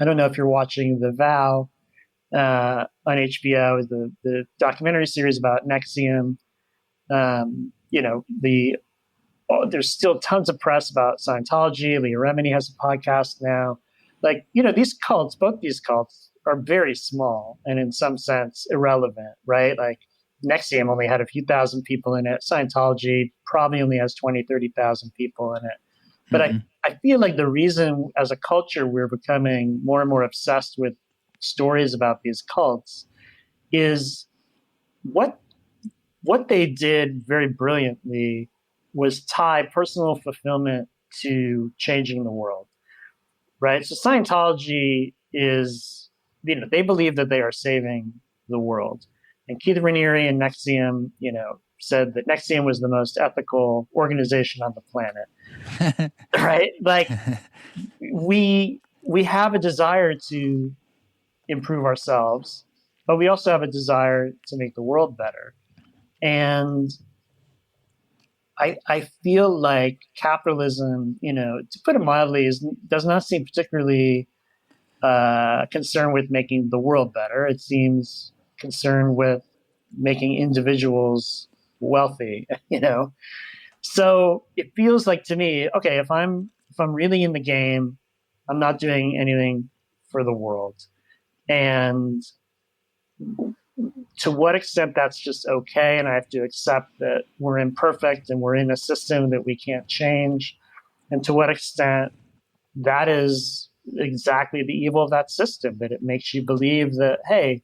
I don't know if you're watching The Vow on HBO, the documentary series about NXIVM. There's still tons of press about Scientology. Leah Remini has a podcast now. Like, both these cults are very small and in some sense irrelevant, right? Like, NXIVM only had a few thousand people in it. Scientology probably only has 20, 30,000 people in it. But Mm-hmm. I feel like the reason as a culture we're becoming more and more obsessed with stories about these cults is what they did very brilliantly was tie personal fulfillment to changing the world, right? So Scientology is, they believe that they are saving the world. And Keith Raniere and NXIVM, said that NXIVM was the most ethical organization on the planet, right? Like, we have a desire to improve ourselves, but we also have a desire to make the world better. And I feel like capitalism, to put it mildly, does not seem particularly concerned with making the world better. It seems concerned with making individuals wealthy, So it feels like to me, okay, if I'm really in the game, I'm not doing anything for the world. And to what extent that's just okay, and I have to accept that we're imperfect and we're in a system that we can't change, and to what extent that is exactly the evil of that system, that it makes you believe that, hey,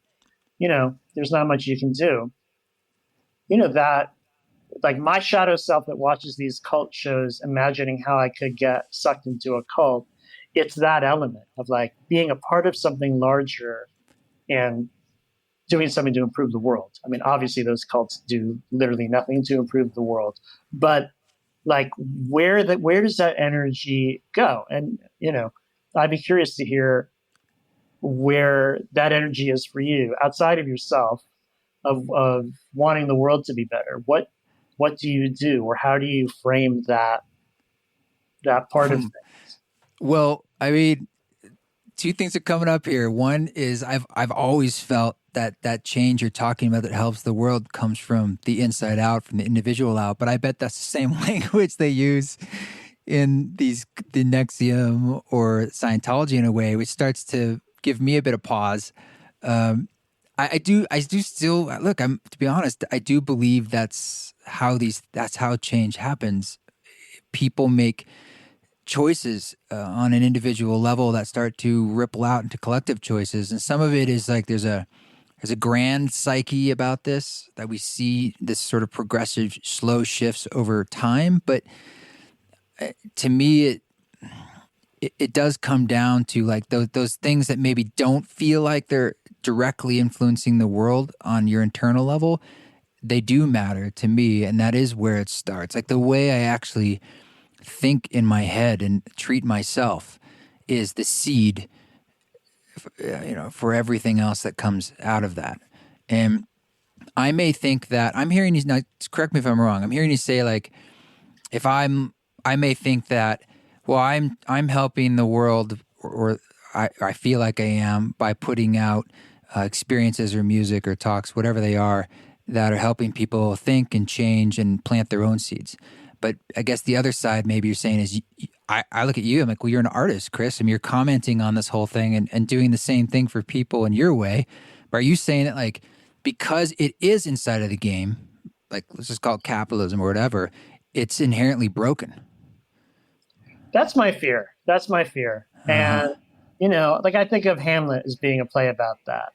there's not much you can do. That, like, my shadow self that watches these cult shows, imagining how I could get sucked into a cult, it's that element of, like, being a part of something larger and doing something to improve the world. I mean, obviously those cults do literally nothing to improve the world, but, like, where does that energy go? And, I'd be curious to hear where that energy is for you outside of yourself, of wanting the world to be better. What do you do, or how do you frame that part of things? Well, I mean, two things are coming up here. One is I've always felt that change you're talking about that helps the world comes from the inside out, from the individual out. But I bet that's the same language they use in the NXIVM or Scientology in a way, which starts to give me a bit of pause. I do still look. To be honest, I do believe that's how change happens. People make choices on an individual level that start to ripple out into collective choices, and some of it is like there's a grand psyche about this, that we see this sort of progressive, slow shifts over time. But to me, it does come down to, like, those things that maybe don't feel like they're directly influencing the world on your internal level. They do matter to me, and that is where it starts. Like, the way I actually think in my head and treat myself is the seed, for everything else that comes out of that. And I may think that I'm hearing you now. Correct me if I'm wrong. I'm hearing you say, like, I may think that, well, I'm helping the world, or I feel like I am, by putting out experiences or music or talks, whatever they are, that are helping people think and change and plant their own seeds. But I guess the other side, maybe you're saying, is I look at you, I'm like, well, you're an artist, Chris. I mean, you're commenting on this whole thing and doing the same thing for people in your way. But are you saying that, like, because it is inside of the game, like, let's just call it capitalism or whatever, it's inherently broken? That's my fear. And, like, I think of Hamlet as being a play about that.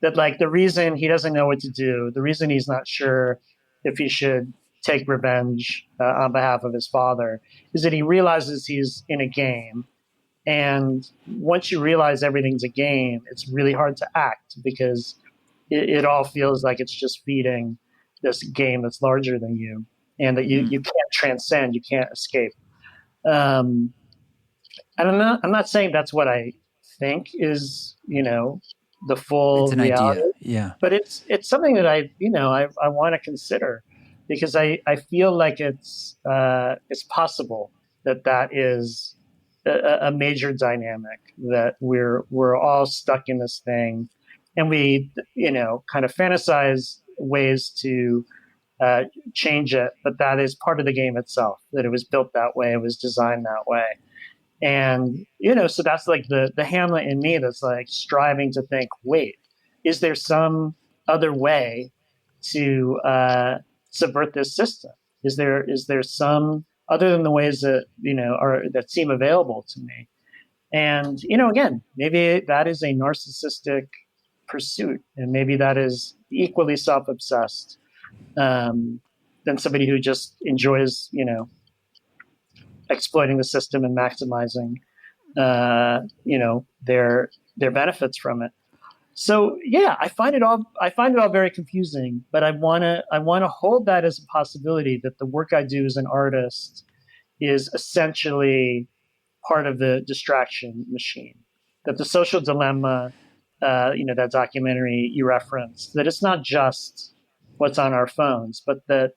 that like the reason he doesn't know what to do, the reason he's not sure if he should take revenge on behalf of his father, is that he realizes he's in a game. And once you realize everything's a game, it's really hard to act because it all feels like it's just feeding this game that's larger than you, and that you can't transcend, you can't escape. And I'm not saying that's what I think is, the full It's an reality, idea. Yeah. but it's something that I want to consider, because I feel like it's possible that is a major dynamic, that we're all stuck in this thing, and we kind of fantasize ways to change it, but that is part of the game itself, that it was built that way, it was designed that way. And, so that's like the Hamlet in me that's like striving to think, wait, is there some other way to subvert this system? Is there some other than the ways that, that seem available to me? And, again, maybe that is a narcissistic pursuit, and maybe that is equally self-obsessed than somebody who just enjoys, exploiting the system and maximizing, their benefits from it. So yeah, I find it all very confusing. But I wanna hold that as a possibility, that the work I do as an artist is essentially part of the distraction machine. That the social dilemma, that documentary you referenced, that it's not just what's on our phones, but that.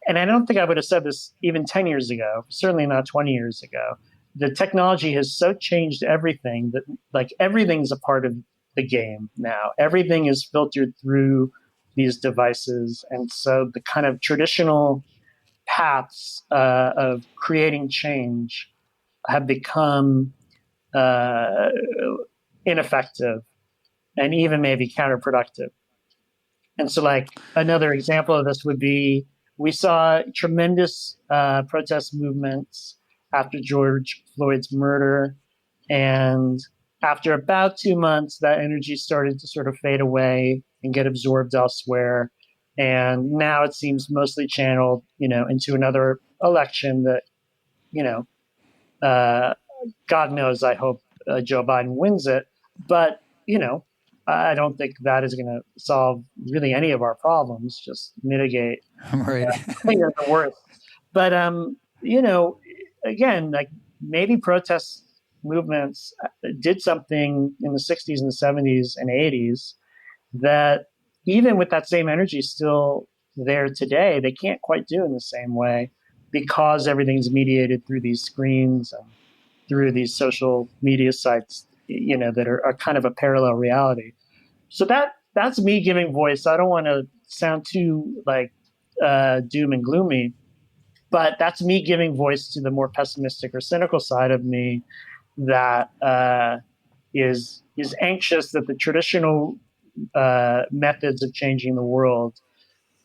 And I don't think I would have said this even 10 years ago, certainly not 20 years ago. The technology has so changed everything that like everything's a part of the game now. Everything is filtered through these devices. And so the kind of traditional paths of creating change have become ineffective and even maybe counterproductive. And so like another example of this would be, we saw tremendous protest movements after George Floyd's murder. And after about 2 months, that energy started to sort of fade away and get absorbed elsewhere. And now it seems mostly channeled, into another election that, God knows, I hope Joe Biden wins it. But, I don't think that is going to solve really any of our problems, just mitigate Right. the worst. But, again, like maybe protest movements did something in the 60s and the 70s and 80s that even with that same energy still there today, they can't quite do in the same way, because everything's mediated through these screens and through these social media sites, that are kind of a parallel reality. So that's me giving voice. I don't want to sound too like doom and gloomy, but that's me giving voice to the more pessimistic or cynical side of me that is anxious that the traditional methods of changing the world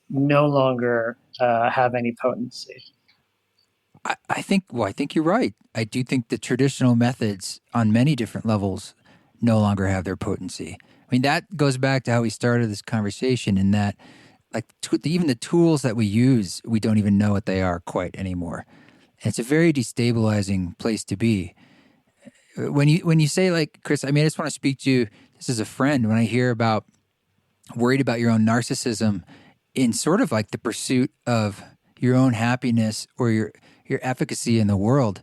no longer have any potency. I think you're right. I do think the traditional methods on many different levels no longer have their potency. I mean, that goes back to how we started this conversation, in that like even the tools that we use, we don't even know what they are quite anymore. And it's a very destabilizing place to be. When you say, like, Chris, I mean, I just want to speak to you just as a friend. When I hear about worried about your own narcissism in sort of like the pursuit of your own happiness or your efficacy in the world,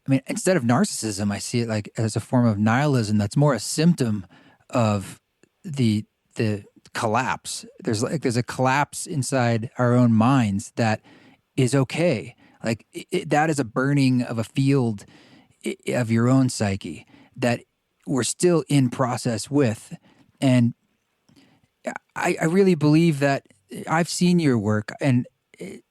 I mean, instead of narcissism, I see it like as a form of nihilism that's more a symptom of the collapse. There's a collapse inside our own minds that is okay. Like that is a burning of a field of your own psyche that we're still in process with. And I really believe that I've seen your work, and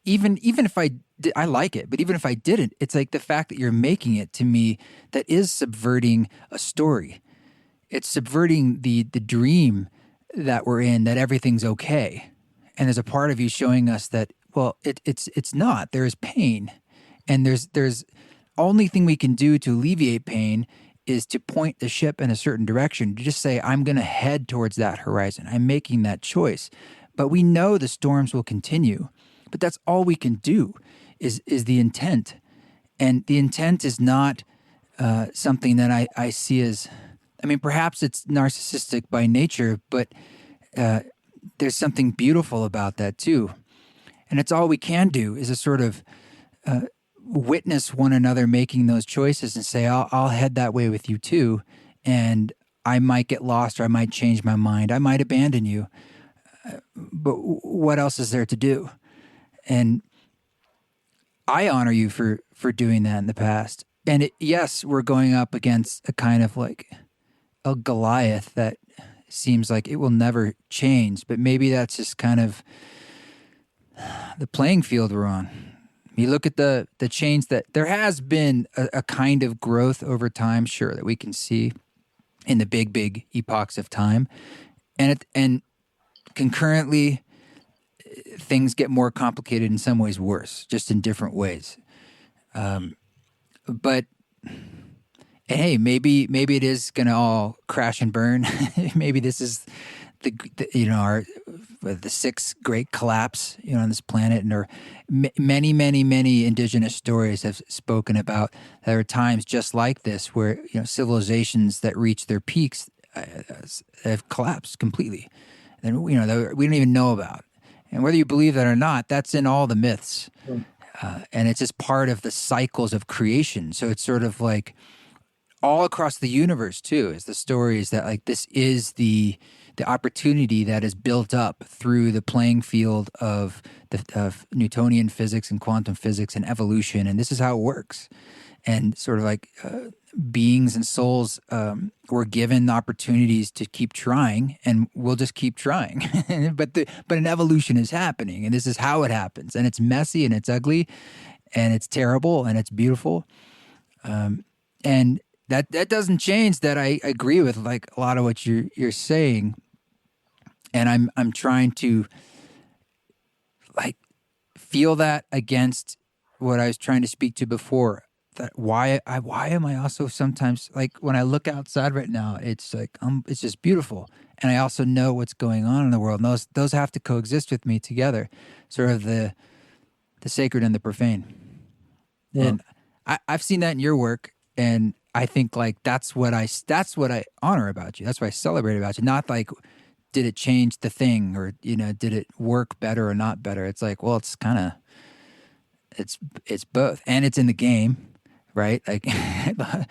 even if I like it, but even if I didn't, it's like the fact that you're making it, to me, that is subverting a story. It's subverting the dream that we're in, that everything's okay. And there's a part of you showing us that, well, it's not. There is pain, and there's only thing we can do to alleviate pain is to point the ship in a certain direction, to just say, I'm going to head towards that horizon. I'm making that choice. But we know the storms will continue. But that's all we can do is the intent. And the intent is not something that I see as, I mean, perhaps it's narcissistic by nature, but there's something beautiful about that too. And it's all we can do is a sort of witness one another making those choices and say, I'll head that way with you too. And I might get lost, or I might change my mind. I might abandon you. But what else is there to do? And I honor you for doing that in the past. And yes, we're going up against a kind of like a Goliath that seems like it will never change. But maybe that's just kind of the playing field we're on. You look at the change that there has been a kind of growth over time, sure, that we can see in the big epochs of time. And concurrently, things get more complicated, in some ways worse, just in different ways. But hey, maybe it is going to all crash and burn. Maybe this is the sixth great collapse, on this planet. And many indigenous stories have spoken about there are times just like this where civilizations that reach their peaks have collapsed completely, and we don't even know about. And whether you believe that or not, that's in all the myths. And it's just part of the cycles of creation. So it's sort of like all across the universe too, is the stories that like this is the opportunity that is built up through the playing field of Newtonian physics and quantum physics and evolution. And this is how it works. And sort of like beings and souls were given opportunities to keep trying, and we'll just keep trying. but an evolution is happening, and this is how it happens. And it's messy, and it's ugly, and it's terrible, and it's beautiful. And that doesn't change that I agree with like a lot of what you're saying. And I'm trying to like feel that against what I was trying to speak to before. That why am I also sometimes like when I look outside right now, it's like it's just beautiful, and I also know what's going on in the world. And those have to coexist with me together, sort of the sacred and the profane. Yeah. And I've seen that in your work, and I think like that's what I honor about you. That's what I celebrate about you. Not like did it change the thing, or did it work better or not better. It's like, well, it's kind of it's both, and it's in the game. Right? Like, but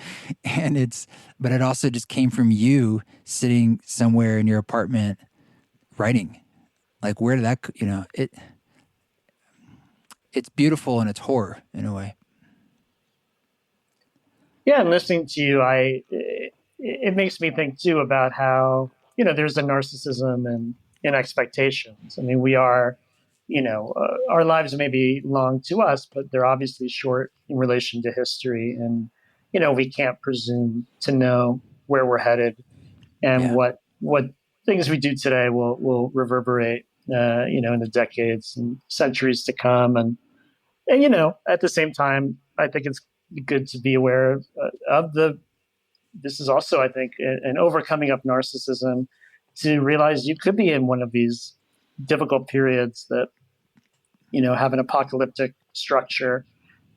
it also just came from you sitting somewhere in your apartment writing. Like, where did that, it's beautiful and it's horror in a way. Yeah. And listening to you, it makes me think too about how, there's a narcissism and expectations. I mean, we are, our lives may be long to us, but they're obviously short in relation to history. And, we can't presume to know where we're headed and what things we do today will reverberate, in the decades and centuries to come. And at the same time, I think it's good to be aware of this is also, I think, an overcoming of narcissism, to realize you could be in one of these difficult periods that, have an apocalyptic structure.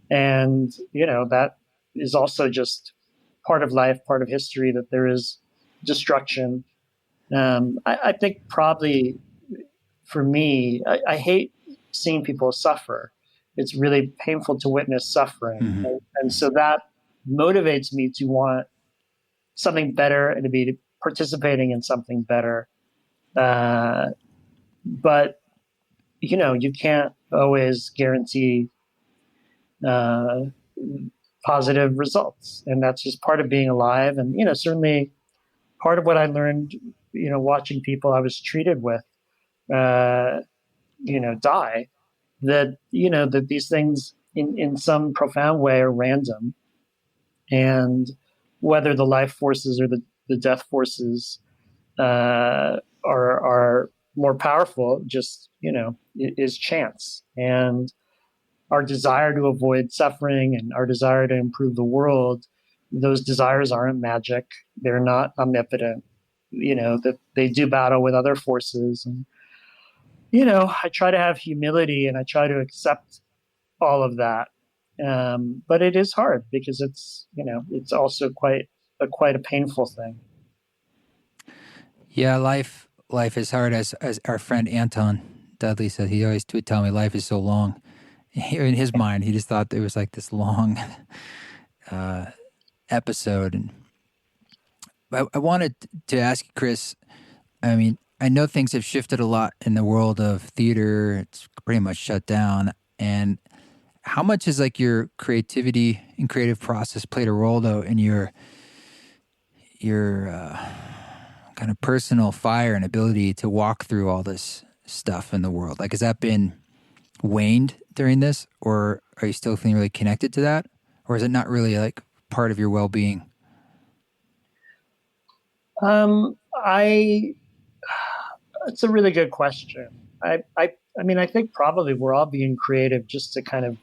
And, that is also just part of life, part of history, that there is destruction. I think probably for me, I hate seeing people suffer. It's really painful to witness suffering. Mm-hmm. And so that motivates me to want something better and to be participating in something better. But, you can't always guarantee positive results. And that's just part of being alive. And, certainly part of what I learned, watching people I was treated with, die, that, that these things in some profound way are random. And whether the life forces or the death forces are more powerful, just, is chance. And our desire to avoid suffering and our desire to improve the world those desires aren't magic. They're not omnipotent. That they do battle with other forces. And, I try to have humility and I try to accept all of that. But it is hard because it's also quite a painful thing. Yeah, life is hard, as our friend Anton Dudley said. He always would tell me life is so long. In his mind, he just thought it was like this long episode. And I wanted to ask you, Chris, I mean, I know things have shifted a lot in the world of theater. It's pretty much shut down. And how much is like your creativity and creative process played a role, though, in your kind of personal fire and ability to walk through all this stuff in the world? Like, has that been waned during this, or are you still feeling really connected to that? Or is it not really like part of your well-being? It's a really good question. I mean, I think probably we're all being creative just to kind of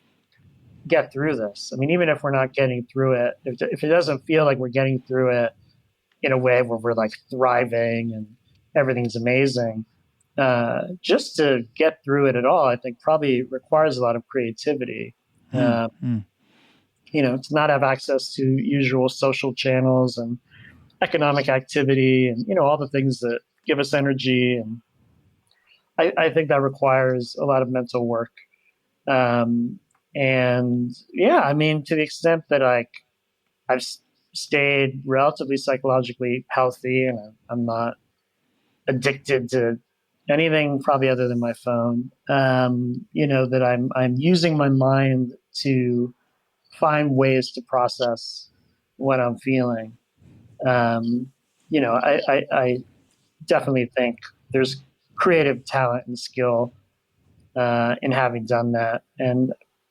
get through this. I mean, even if we're not getting through it, if it doesn't feel like we're getting through it in a way where we're like thriving and everything's amazing, just to get through it at all, I think probably requires a lot of creativity. To not have access to usual social channels and economic activity and, all the things that give us energy. And I think that requires a lot of mental work. And yeah, I mean, to the extent that I've stayed relatively psychologically healthy and I'm not addicted to anything probably other than my phone, that I'm using my mind to find ways to process what I'm feeling. I definitely think there's creative talent and skill in having done that.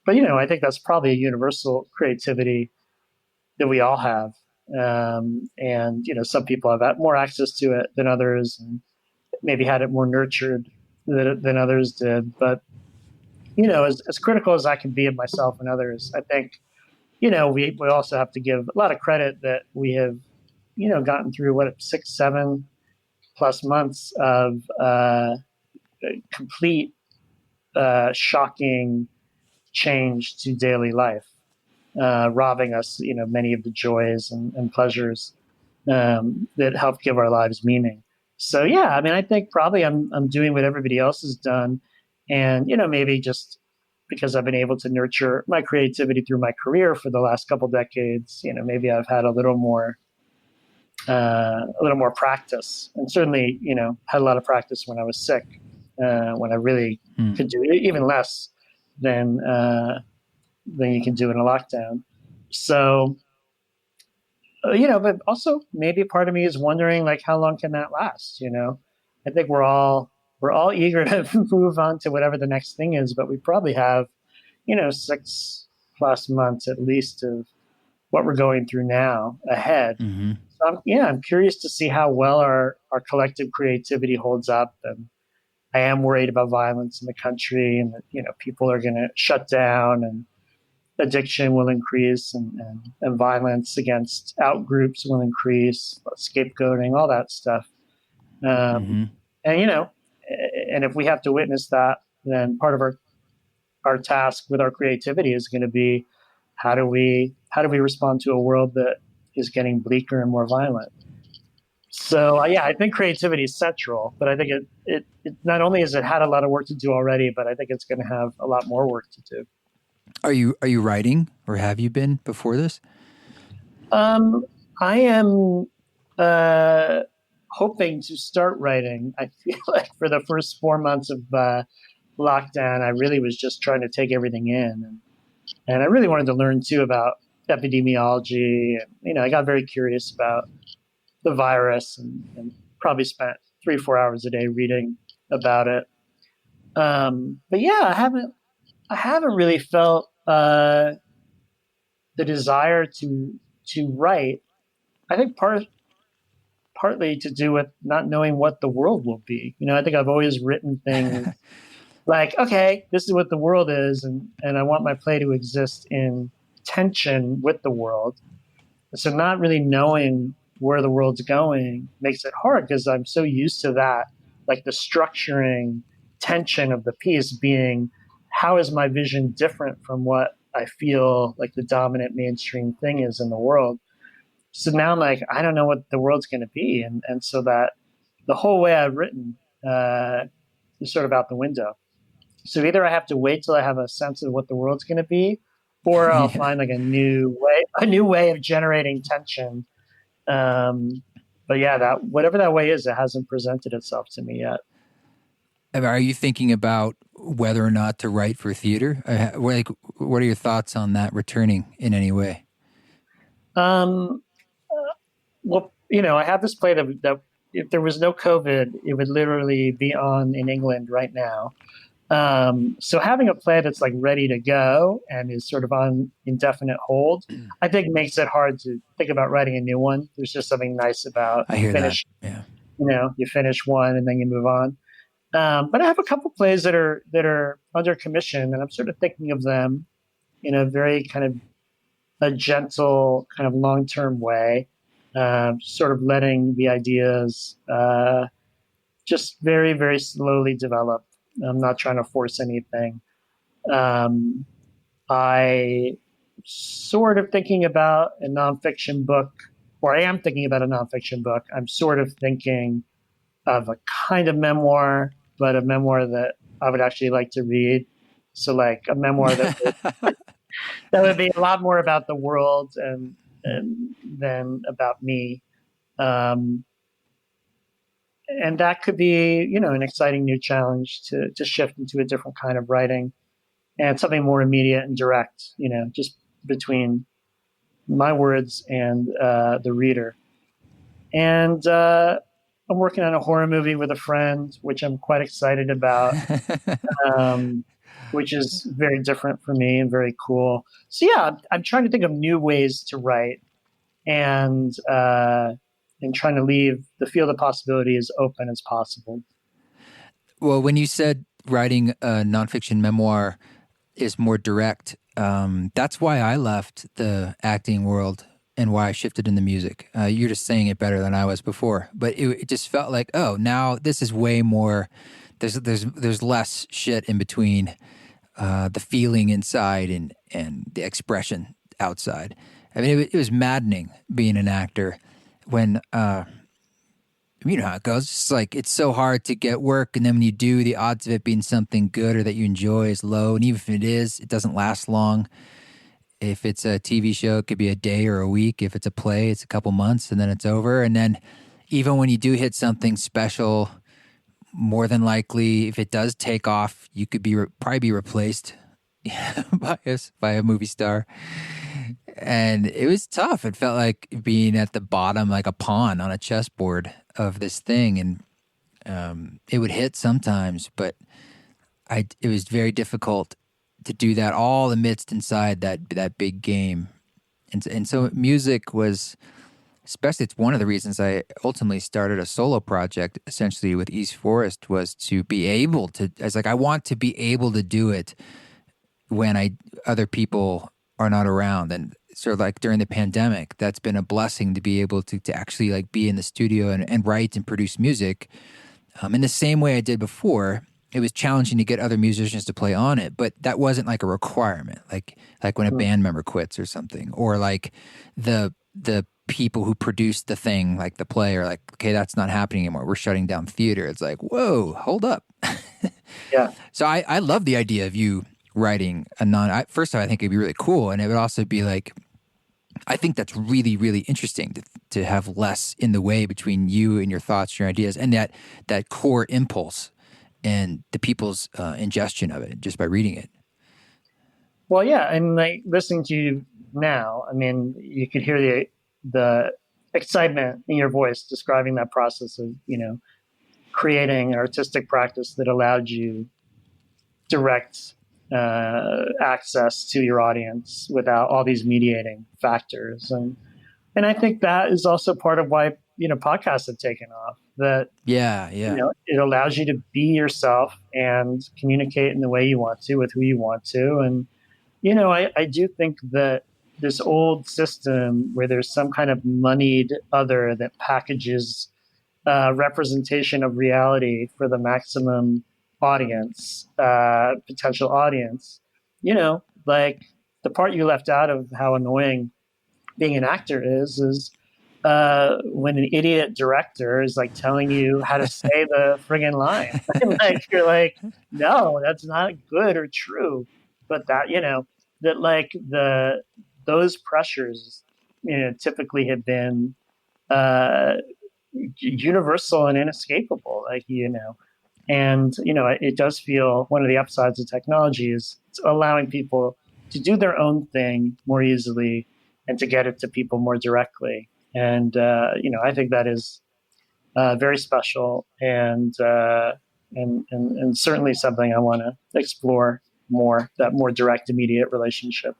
But I think that's probably a universal creativity that we all have. And some people have had more access to it than others, and maybe had it more nurtured than others did. But as critical as I can be of myself and others, I think we also have to give a lot of credit that we have gotten through 6-7 plus months of complete shocking change to daily life, robbing us many of the joys and pleasures that help give our lives meaning. So yeah, I mean, I think probably I'm doing what everybody else has done, and maybe just because I've been able to nurture my creativity through my career for the last couple decades, maybe I've had a little more practice, and certainly had a lot of practice when I was sick, when I really could do even less than you can do in a lockdown. So. But also maybe part of me is wondering, like, how long can that last? I think we're all eager to move on to whatever the next thing is, but we probably have, 6+ months at least of what we're going through now ahead. Mm-hmm. So I'm curious to see how well our collective creativity holds up. And I am worried about violence in the country, and that, people are going to shut down, and addiction will increase, and violence against out groups will increase, scapegoating, all that stuff. And and if we have to witness that, then part of our task with our creativity is going to be how do we respond to a world that is getting bleaker and more violent. So I think creativity is central, but I think it not only has it had a lot of work to do already, but I think it's going to have a lot more work to do. Are you writing, or have you been before this? I am hoping to start writing. I feel like for the first 4 months of lockdown, I really was just trying to take everything in, and I really wanted to learn too about epidemiology, and I got very curious about the virus, and probably spent 3-4 hours a day reading about it. But yeah, I haven't really felt the desire to write. I think partly to do with not knowing what the world will be. I think I've always written things like, okay, this is what the world is, and I want my play to exist in tension with the world. So not really knowing where the world's going makes it hard because I'm so used to that, like the structuring tension of the piece being, how is my vision different from what I feel like the dominant mainstream thing is in the world? So now I'm like, I don't know what the world's going to be. And so that the whole way I've written is sort of out the window. So either I have to wait till I have a sense of what the world's going to be, or I'll Yeah. find like a new way of generating tension. But yeah, that whatever that way is, it hasn't presented itself to me yet. Are you thinking about whether or not to write for theater? Like, what are your thoughts on that returning in any way? Um, well, I have this play that if there was no COVID, it would literally be on in England right now. So having a play that's like ready to go and is sort of on indefinite hold, I think makes it hard to think about writing a new one. There's just something nice about I hear that. Yeah. you finish one and then you move on. But I have a couple plays that are under commission, and I'm sort of thinking of them in a very kind of a gentle, kind of long-term way, sort of letting the ideas just very, very slowly develop. I'm not trying to force anything. I sort of thinking about a nonfiction book, or I am thinking about a nonfiction book. I'm sort of thinking of a kind of memoir, but a memoir that I would actually like to read. So like a memoir that would be a lot more about the world and than about me. Um, and that could be, an exciting new challenge to shift into a different kind of writing and something more immediate and direct, just between my words and the reader. And I'm working on a horror movie with a friend, which I'm quite excited about, which is very different for me and very cool. So yeah, I'm trying to think of new ways to write and trying to leave the field of possibility as open as possible. Well, when you said writing a nonfiction memoir is more direct, that's why I left the acting world and why I shifted into music. You're just saying it better than I was before, but it just felt like, oh, now this is way more. There's less shit in between the feeling inside and the expression outside. I mean, it was maddening being an actor when. You know how it goes. It's like it's so hard to get work, and then when you do, the odds of it being something good or that you enjoy is low. And even if it is, it doesn't last long. If it's a TV show, it could be a day or a week. If it's a play, it's a couple months, and then it's over. And then even when you do hit something special, more than likely, if it does take off, you could probably be replaced by a movie star. And it was tough. It felt like being at the bottom, like a pawn on a chessboard of this thing. And it would hit sometimes, but it was very difficult to do that all amidst inside that big game. And so music was, especially, it's one of the reasons I ultimately started a solo project, essentially with East Forest, was to be able to, I was like, I want to be able to do it when other people are not around. And sort of like during the pandemic, that's been a blessing to be able to actually like be in the studio and write and produce music. In the same way I did before, it was challenging to get other musicians to play on it, but that wasn't like a requirement, like when a band member quits or something, or like the people who produced the thing, like the play, are like, okay, that's not happening anymore. We're shutting down theater. It's like, whoa, hold up. Yeah. So I love the idea of you writing first of all, I think it'd be really cool. And it would also be like, I think that's really, really interesting to have less in the way between you and your thoughts, your ideas, and that core impulse and the people's ingestion of it just by reading it. Well, yeah. And like listening to you now, I mean, you could hear the excitement in your voice describing that process of, creating an artistic practice that allowed you direct access to your audience without all these mediating factors. And I think that is also part of why, podcasts have taken off. That, Yeah. it allows you to be yourself and communicate in the way you want to with who you want to. And, I do think that this old system where there's some kind of moneyed other that packages representation of reality for the maximum audience, potential audience. Like the part you left out of how annoying being an actor is when an idiot director is like telling you how to say the friggin' line. Like you're like, no, that's not good or true. But that like those pressures, typically have been uh, universal and inescapable. And it does feel one of the upsides of technology is it's allowing people to do their own thing more easily and to get it to people more directly. And I think that is very special and certainly something I want to explore more, that more direct, immediate relationship.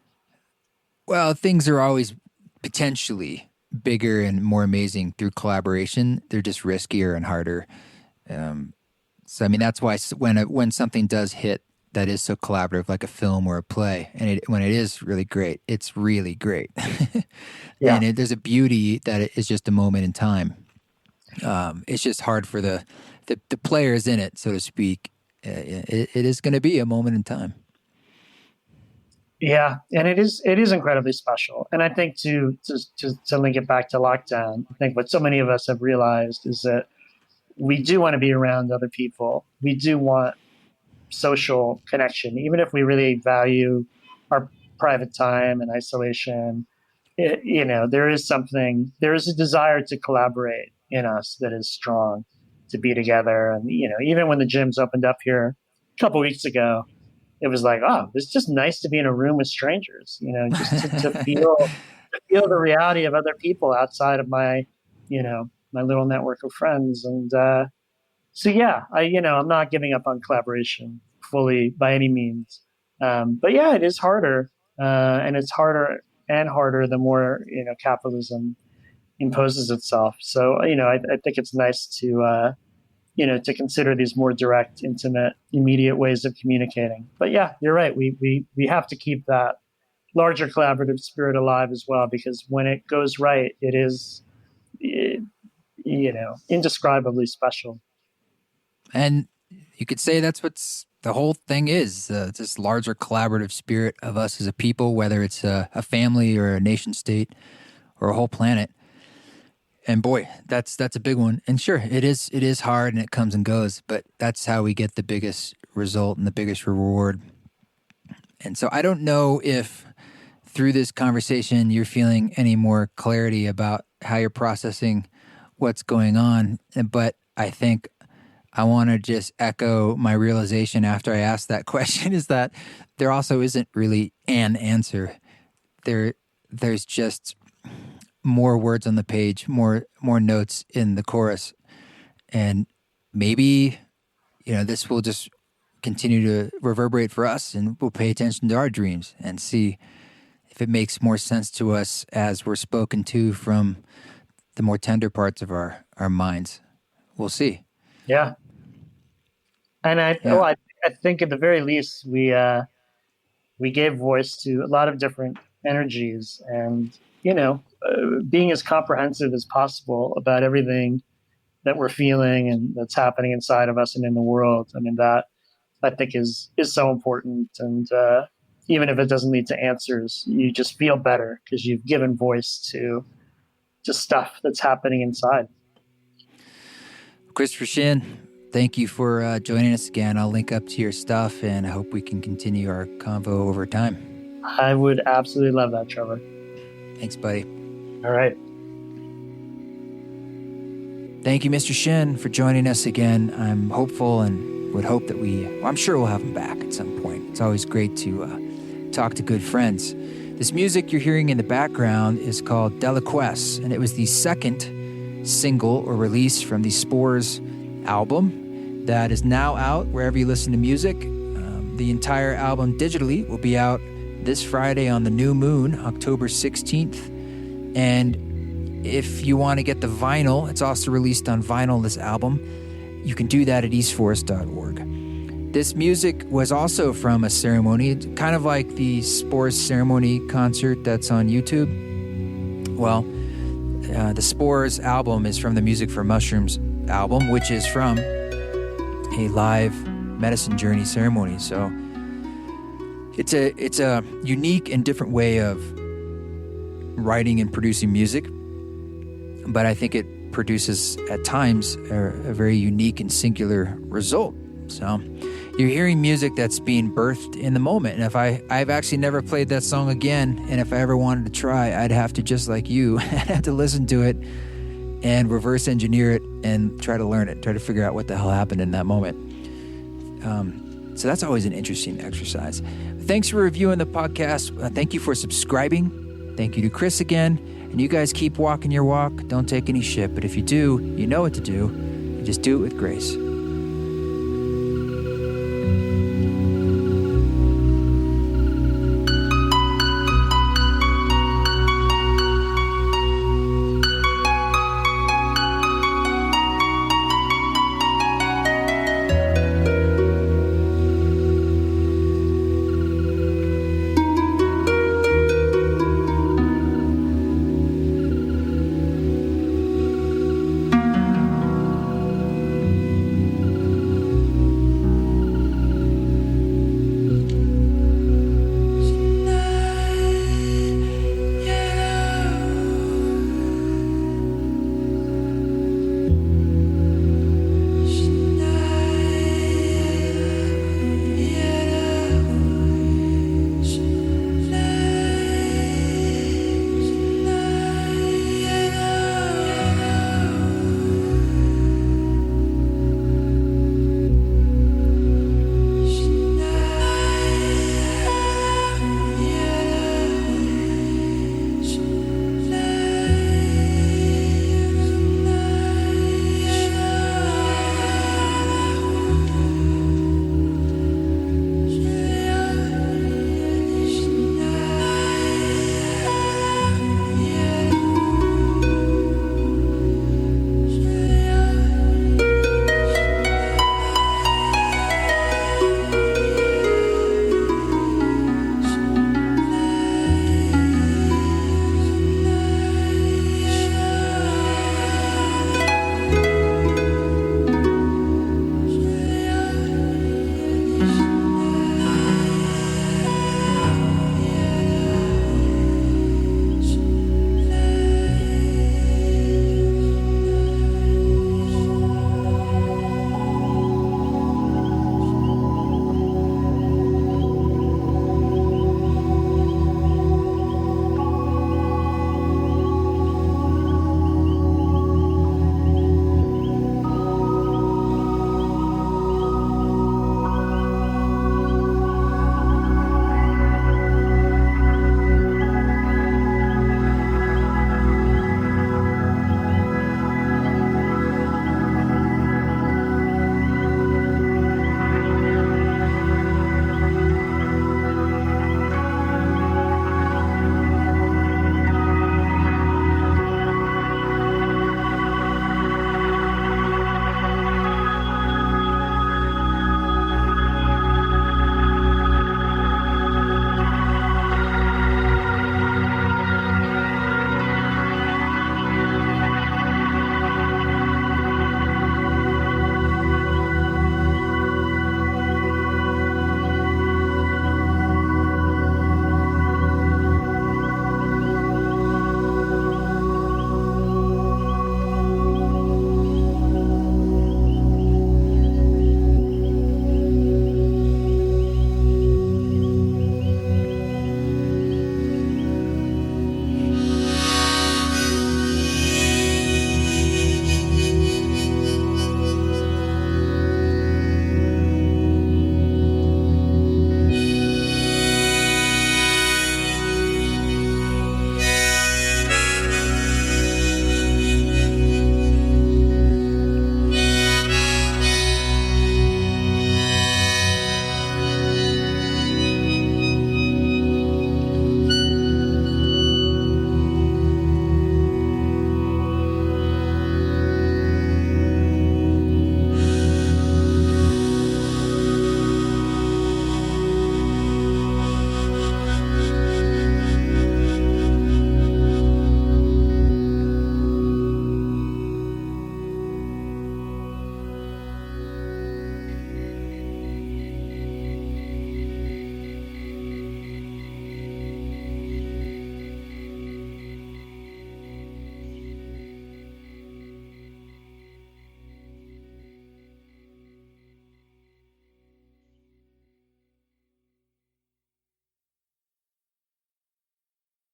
Well, things are always potentially bigger and more amazing through collaboration. They're just riskier and harder. So, I mean, that's why when something does hit that is so collaborative, like a film or a play, and when it is really great, it's really great. Yeah. And there's a beauty that it is just a moment in time. It's just hard for the players in it, so to speak. It is going to be a moment in time. Yeah, and it is incredibly special. And I think to link it back to lockdown, I think what so many of us have realized is that we do want to be around other people. We do want social connection, even if we really value our private time and isolation. There is a desire to collaborate in us that is strong, to be together. And even when the gyms opened up here a couple weeks ago, it was like, oh, it's just nice to be in a room with strangers, just to feel the reality of other people outside of my my little network of friends. And so yeah, I'm not giving up on collaboration fully by any means. But yeah, it is harder, and it's harder the more capitalism imposes itself. So I think it's nice to to consider these more direct, intimate, immediate ways of communicating. But yeah, you're right. We have to keep that larger collaborative spirit alive as well, because when it goes right, it is indescribably special. And you could say that's what's the whole thing is, this larger collaborative spirit of us as a people, whether it's a family or a nation state or a whole planet. And boy, that's a big one. And sure, it is hard and it comes and goes, but that's how we get the biggest result and the biggest reward. And so I don't know if through this conversation you're feeling any more clarity about how you're processing what's going on, but I think I want to just echo my realization after I asked that question is that there also isn't really an answer. There's just more words on the page, more notes in the chorus. And maybe, this will just continue to reverberate for us, and we'll pay attention to our dreams and see if it makes more sense to us as we're spoken to from the more tender parts of our minds. We'll see. Yeah. And I think at the very least, we gave voice to a lot of different energies, and, being as comprehensive as possible about everything that we're feeling and that's happening inside of us and in the world. I mean, that I think is so important. And even if it doesn't lead to answers, you just feel better because you've given voice to stuff that's happening inside. Christopher Shinn, thank you for joining us again. I'll link up to your stuff, and I hope we can continue our convo over time. I would absolutely love that, Trevor. Thanks, buddy. All right. Thank you, Mr. Shinn, for joining us again. I'm hopeful and would hope that I'm sure we'll have him back at some point. It's always great to talk to good friends. This music you're hearing in the background is called Deliquesce, and it was the second single or release from the Spores album that is now out wherever you listen to music. The entire album digitally will be out this Friday on the new moon, October 16th. And if you want to get the vinyl, it's also released on vinyl, this album. You can do that at eastforest.org. This music was also from a ceremony, kind of like the Spores ceremony concert that's on YouTube. Well, the Spores album is from the Music for Mushrooms album, which is from a live medicine journey ceremony. So it's a unique and different way of writing and producing music, but I think it produces at times a very unique and singular result. So you're hearing music that's being birthed in the moment. And if I've actually never played that song again, and if I ever wanted to try, I'd have to, just like you, I'd have to listen to it and reverse engineer it and try to learn it, try to figure out what the hell happened in that moment. So that's always an interesting exercise. Thanks for reviewing the podcast. Thank you for subscribing. Thank you to Chris again. And you guys keep walking your walk. Don't take any shit. But if you do, you know what to do. You just do it with grace.